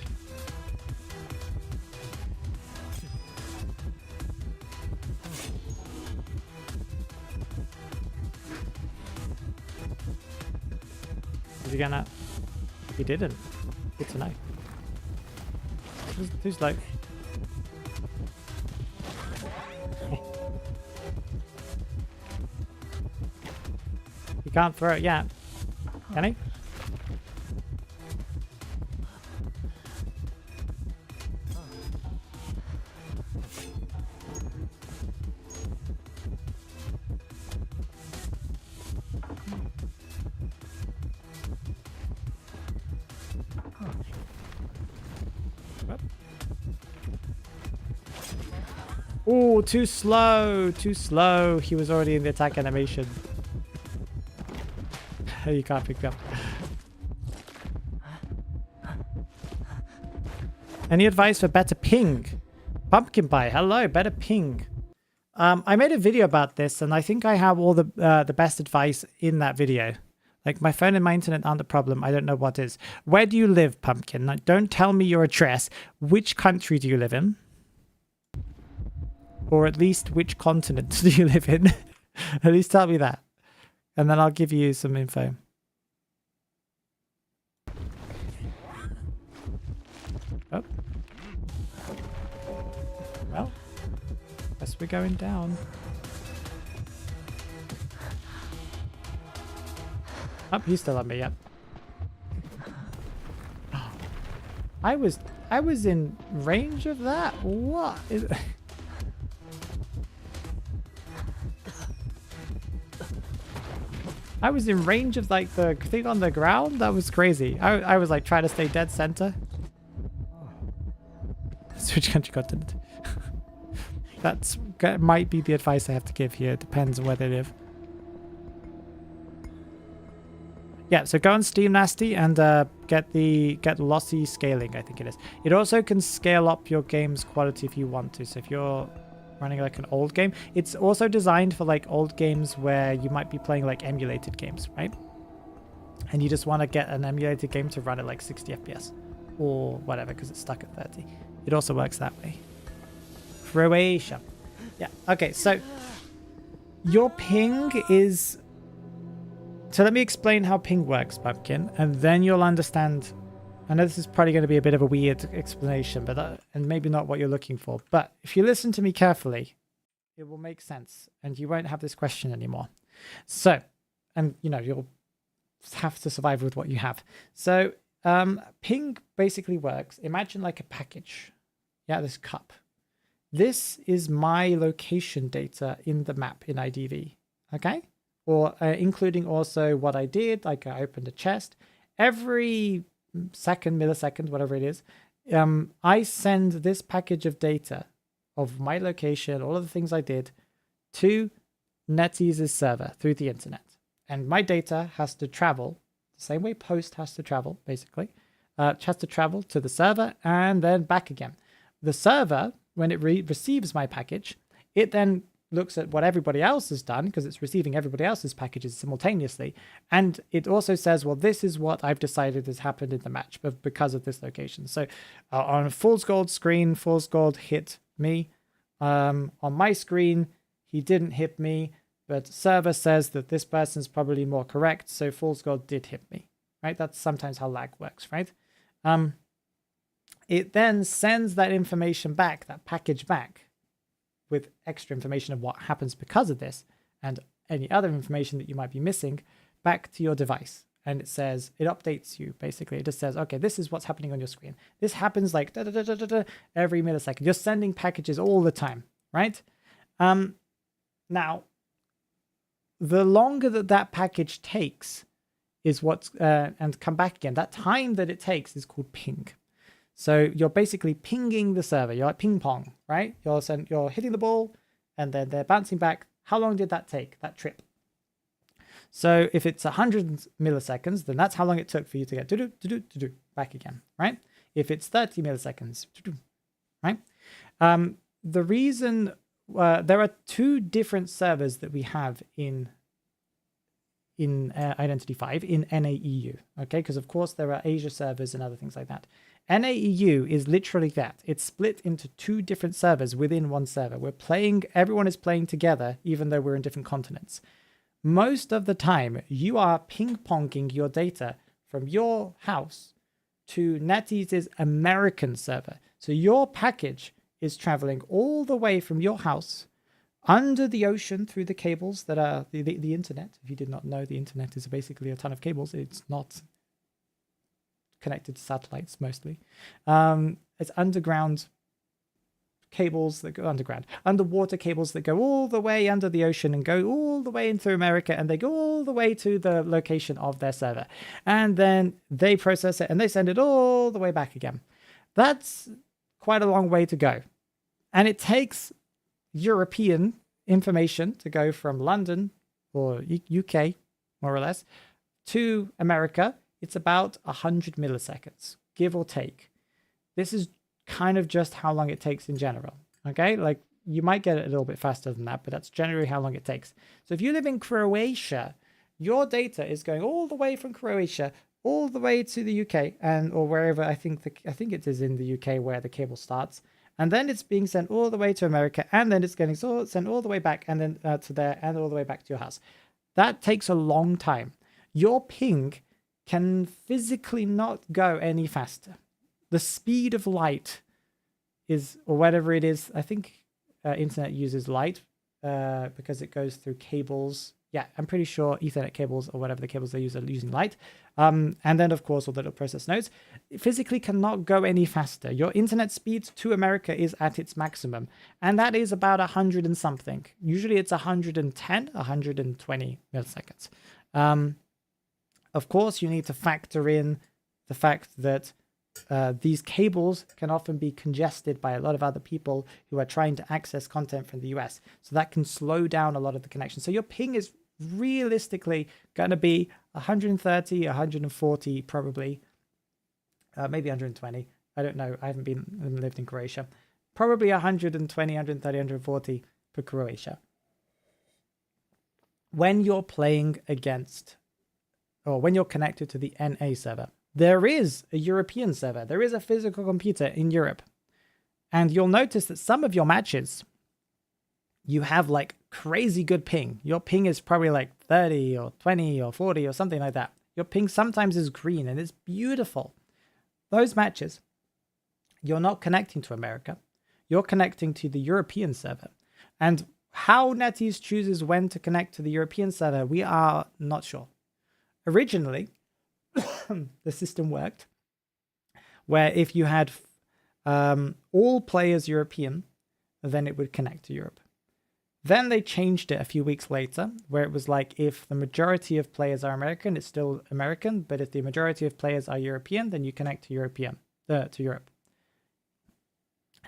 Is he gonna... He didn't. Good to know. Who's like... He can't throw it yet. Can he? Oh, too slow, too slow. He was already in the attack animation. You can't pick me up. Any advice for better ping? Pumpkin pie, hello, better ping. I made a video about this, and I think I have all the best advice in that video. Like my phone and my internet aren't the problem. I don't know what is. Where do you live, Pumpkin? Like, don't tell me your address. Which country do you live in? Or at least which continent do you live in? At least tell me that. And then I'll give you some info. Oh. Well, guess we're going down. Oh, he's still on me, yep. I was in range of that? What is it? I was in range of like the thing on the ground? That was crazy. I was like trying to stay dead center. Switch country continent. That might be the advice I have to give here. It depends on where they live. Yeah, so go on Steam Nasty and get lossy scaling, I think it is. It also can scale up your game's quality if you want to. So if you're running like an old game, it's also designed for like old games where you might be playing like emulated games, right? And you just want to get an emulated game to run at like 60 FPS or whatever because it's stuck at 30. It also works that way. Croatia. Yeah, okay, so Your ping is... So let me explain how ping works, Pumpkin, and then you'll understand. I know this is probably going to be a bit of a weird explanation, but and maybe not what you're looking for. But if you listen to me carefully, it will make sense, and you won't have this question anymore. So, and you know, you'll have to survive with what you have. So, ping basically works. Imagine like a package. Yeah, this cup. This is my location data in the map in IDV. Okay. Or including also what I did, like I opened a chest. Every second, millisecond, whatever it is, I send this package of data of my location, all of the things I did, to NetEase's server through the internet. And my data has to travel, the same way post has to travel, basically. It has to travel to the server and then back again. The server, when it receives my package, it then looks at what everybody else has done because it's receiving everybody else's packages simultaneously. And it also says, well, this is what I've decided has happened in the match because of this location. So on a Fool's Gold screen, Fool's Gold hit me. On my screen, he didn't hit me, but server says that this person's probably more correct. So Fool's Gold did hit me, right? That's sometimes how lag works, right? It then sends that information back, that package back, with extra information of what happens because of this and any other information that you might be missing back to your device. And it says, it updates you basically. It just says, okay, this is what's happening on your screen. This happens like every millisecond. You're sending packages all the time, right? Now, the longer that package takes is what's, and come back again, that time that it takes is called ping. So you're basically pinging the server. You're like ping pong, right? You're hitting the ball and then they're bouncing back. How long did that take, that trip? So if it's 100 milliseconds, then that's how long it took for you to get back again, right? If it's 30 milliseconds, right? The reason there are two different servers that we have in Identity 5 in NAEU, okay? Because of course there are Asia servers and other things like that. NAEU is literally that. It's split into two different servers within one server. Everyone is playing together, even though we're in different continents. Most of the time, you are ping-ponging your data from your house to NetEase's American server. So your package is traveling all the way from your house under the ocean through the cables that are the internet. If you did not know, the internet is basically a ton of cables. It's not connected to satellites mostly. It's underground cables that go underground, underwater cables that go all the way under the ocean and go all the way into America, and they go all the way to the location of their server. And then they process it and they send it all the way back again. That's quite a long way to go. And it takes European information to go from London or UK, more or less, to America. It's about 100 milliseconds, give or take. This is kind of just how long it takes in general, okay? Like, you might get it a little bit faster than that, but that's generally how long it takes. So if you live in Croatia, your data is going all the way from Croatia all the way to the UK or wherever. I think it is in the UK where the cable starts. And then it's being sent all the way to America, and then it's getting sent all the way back, and then to there, and all the way back to your house. That takes a long time. Your ping can physically not go any faster. The speed of light is, or whatever it is, I think internet uses light because it goes through cables. Yeah, I'm pretty sure Ethernet cables or whatever the cables they use are using light. And then, of course, all the little process nodes. It physically cannot go any faster. Your internet speed to America is at its maximum. And that is about 100 and something. Usually it's 110, 120 milliseconds. Of course, you need to factor in the fact that these cables can often be congested by a lot of other people who are trying to access content from the US. So that can slow down a lot of the connection. So your ping is realistically going to be 130, 140 probably, maybe 120. I don't know. I haven't lived in Croatia. Probably 120, 130, 140 for Croatia. When you're playing against, or when you're connected to the NA server, there is a European server. There is a physical computer in Europe. And you'll notice that some of your matches, you have like crazy good ping. Your ping is probably like 30 or 20 or 40 or something like that. Your ping sometimes is green and it's beautiful. Those matches, you're not connecting to America. You're connecting to the European server. And how NetEase chooses when to connect to the European server, we are not sure. Originally, the system worked where if you had all players European, then it would connect to Europe. Then they changed it a few weeks later, where it was like if the majority of players are American, it's still American, but if the majority of players are European, then you connect to Europe.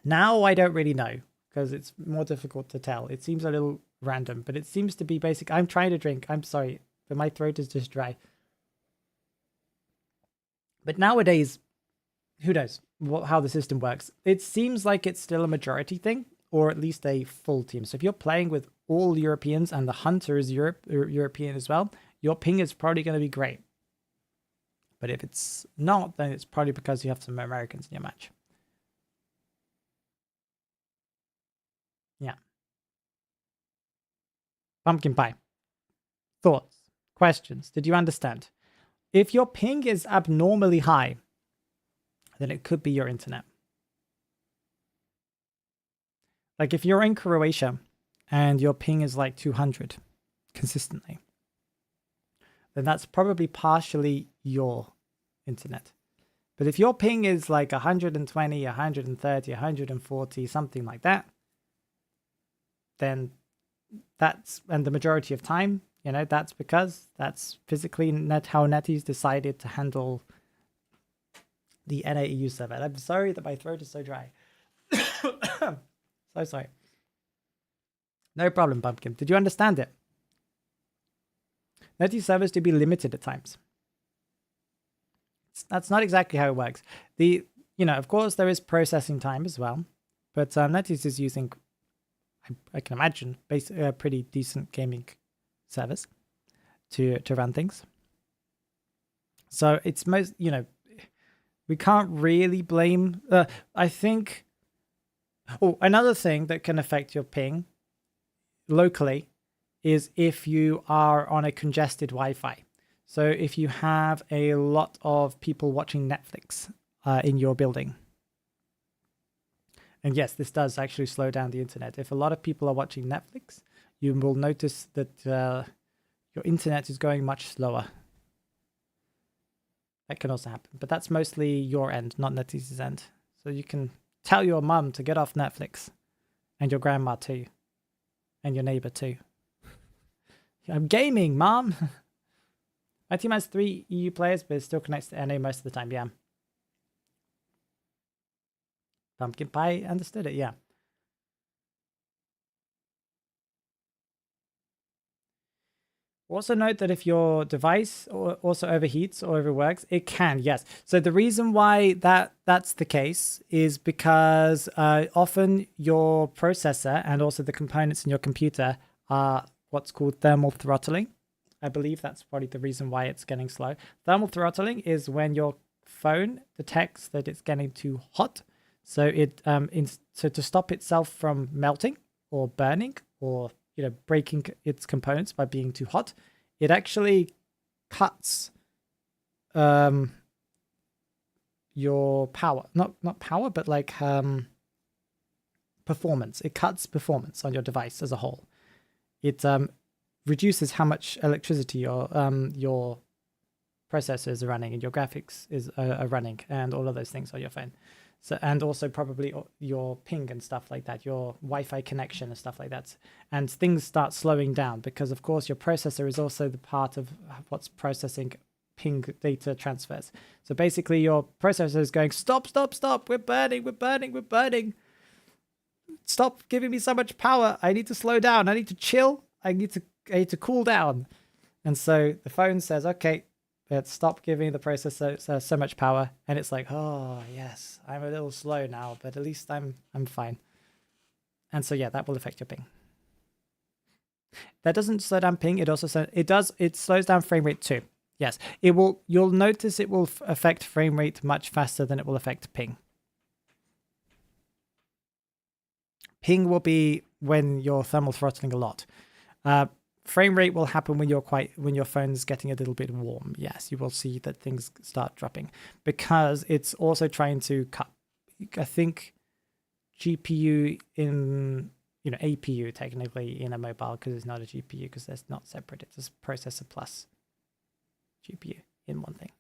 Now I don't really know, because it's more difficult to tell. It seems a little random, but it seems to be basic. I'm trying to drink. I'm sorry, but my throat is just dry. But nowadays, who knows how the system works? It seems like it's still a majority thing, or at least a full team. So if you're playing with all Europeans and the hunter is European as well, your ping is probably going to be great. But if it's not, then it's probably because you have some Americans in your match. Yeah. Pumpkin pie. Thoughts? Questions? Did you understand? If your ping is abnormally high, then it could be your internet. Like if you're in Croatia and your ping is like 200 consistently, then that's probably partially your internet. But if your ping is like 120, 130, 140, something like that, then that's, and the majority of time, you know, that's because that's physically how NetEase decided to handle the NAEU server. And I'm sorry that my throat is so dry. So sorry. No problem, Pumpkin. Did you understand it? NetEase servers to be limited at times. That's not exactly how it works. Of course, there is processing time as well, but NetEase is using, I can imagine, pretty decent gaming servers to run things. So it's most, we can't really blame. I think. Oh, another thing that can affect your ping locally is if you are on a congested Wi-Fi. So if you have a lot of people watching Netflix in your building. And yes, this does actually slow down the internet. If a lot of people are watching Netflix, you will notice that your internet is going much slower. That can also happen. But that's mostly your end, not NetEase's end. So you can tell your mum to get off Netflix. And your grandma too. And your neighbor too. I'm gaming, mom. My team has 3 EU players, but it still connects to NA most of the time, yeah. Pumpkin Pie understood it, yeah. Also note that if your device also overheats or overworks, it can, yes. So the reason why that's the case is because often your processor and also the components in your computer are what's called thermal throttling. I believe that's probably the reason why it's getting slow. Thermal throttling is when your phone detects that it's getting too hot. So it so to stop itself from melting or burning or breaking its components by being too hot, it actually cuts your power. Not power, but like performance. It cuts performance on your device as a whole. It reduces how much electricity your processors are running and your graphics are running and all of those things on your phone. So, and also probably your ping and stuff like that, your Wi-Fi connection and stuff like that. And things start slowing down because, of course, your processor is also the part of what's processing ping data transfers. So basically your processor is going, stop, we're burning. Stop giving me so much power. I need to slow down. I need to chill. I need to cool down. And so the phone says, okay, let's stop giving the processor so much power. And it's like, oh, yes, I'm a little slow now, but at least I'm fine. And so, yeah, that will affect your ping. That doesn't slow down ping. It also it slows down frame rate too. Yes, it will. You'll notice it will affect frame rate much faster than it will affect ping. Ping will be when you're thermal throttling a lot. Frame rate will happen when your phone's getting a little bit warm. Yes, you will see that things start dropping because it's also trying to cut, I think, GPU in, APU technically in a mobile, because it's not a GPU, because that's not separate. It's a processor plus GPU in one thing.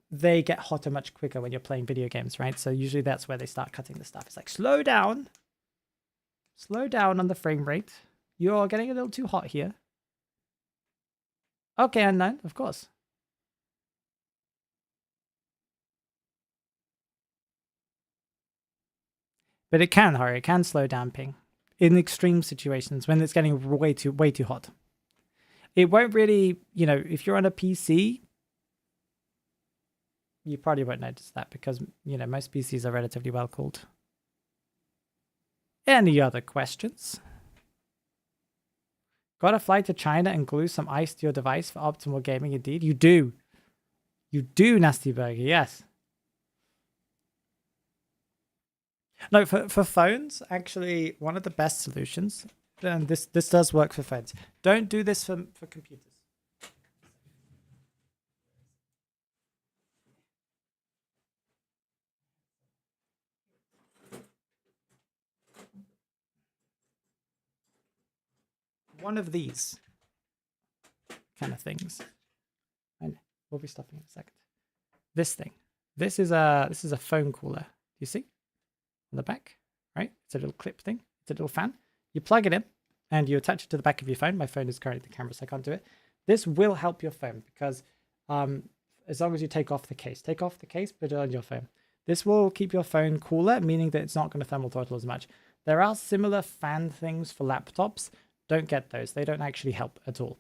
They get hotter much quicker when you're playing video games, right? So usually that's where they start cutting the stuff. It's like, slow down on the frame rate. You're getting a little too hot here. Okay, unknown, of course. But it can slow down ping in extreme situations when it's getting way too hot. It won't really, if you're on a PC, you probably won't notice that because, most PCs are relatively well cooled. Any other questions? Got to fly to China and glue some ice to your device for optimal gaming? Indeed, you do. You do, Nasty Burger, yes. No, for phones, actually, one of the best solutions, and this does work for phones. Don't do this for computers. One of these kind of things. And we'll be stopping in a second. This thing. This is a phone cooler. You see? On the back, right? It's a little clip thing. It's a little fan. You plug it in and you attach it to the back of your phone. My phone is currently the camera, so I can't do it. This will help your phone because as long as you take off the case, put it on your phone. This will keep your phone cooler, meaning that it's not going to thermal throttle as much. There are similar fan things for laptops. Don't get those. They don't actually help at all.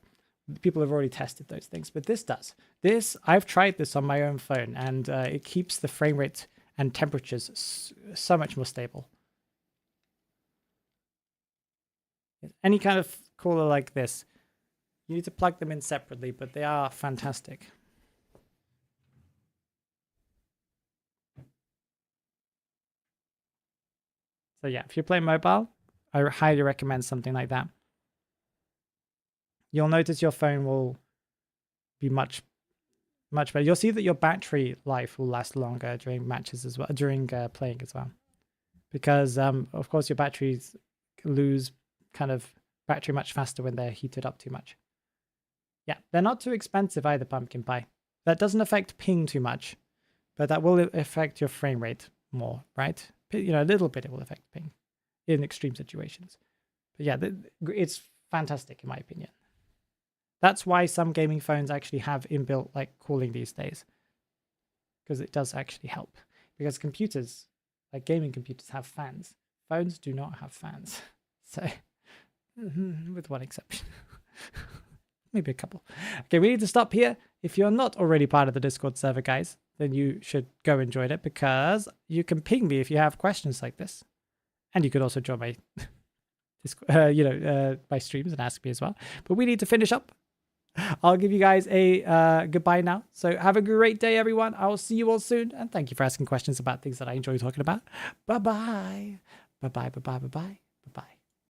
People have already tested those things, but this does. I've tried this on my own phone, and it keeps the frame rate and temperatures so much more stable. Any kind of cooler like this, you need to plug them in separately, but they are fantastic. So yeah, if you play mobile, I highly recommend something like that. You'll notice your phone will be much better. You'll see that your battery life will last longer during matches as well, during playing as well. Because, of course, your batteries lose kind of battery much faster when they're heated up too much. Yeah, they're not too expensive either, Pumpkin Pie. That doesn't affect ping too much, but that will affect your frame rate more, right? A little bit it will affect ping in extreme situations. But yeah, it's fantastic in my opinion. That's why some gaming phones actually have inbuilt like cooling these days, because it does actually help. Because computers, like gaming computers, have fans. Phones do not have fans. So, with one exception. Maybe a couple. Okay, we need to stop here. If you're not already part of the Discord server, guys, then you should go and join it, because you can ping me if you have questions like this. And you could also join my my streams and ask me as well. But we need to finish up. I'll give you guys a goodbye now. So have a great day, everyone. I will see you all soon. And thank you for asking questions about things that I enjoy talking about. Bye-bye. Bye-bye, bye-bye, bye-bye, bye-bye.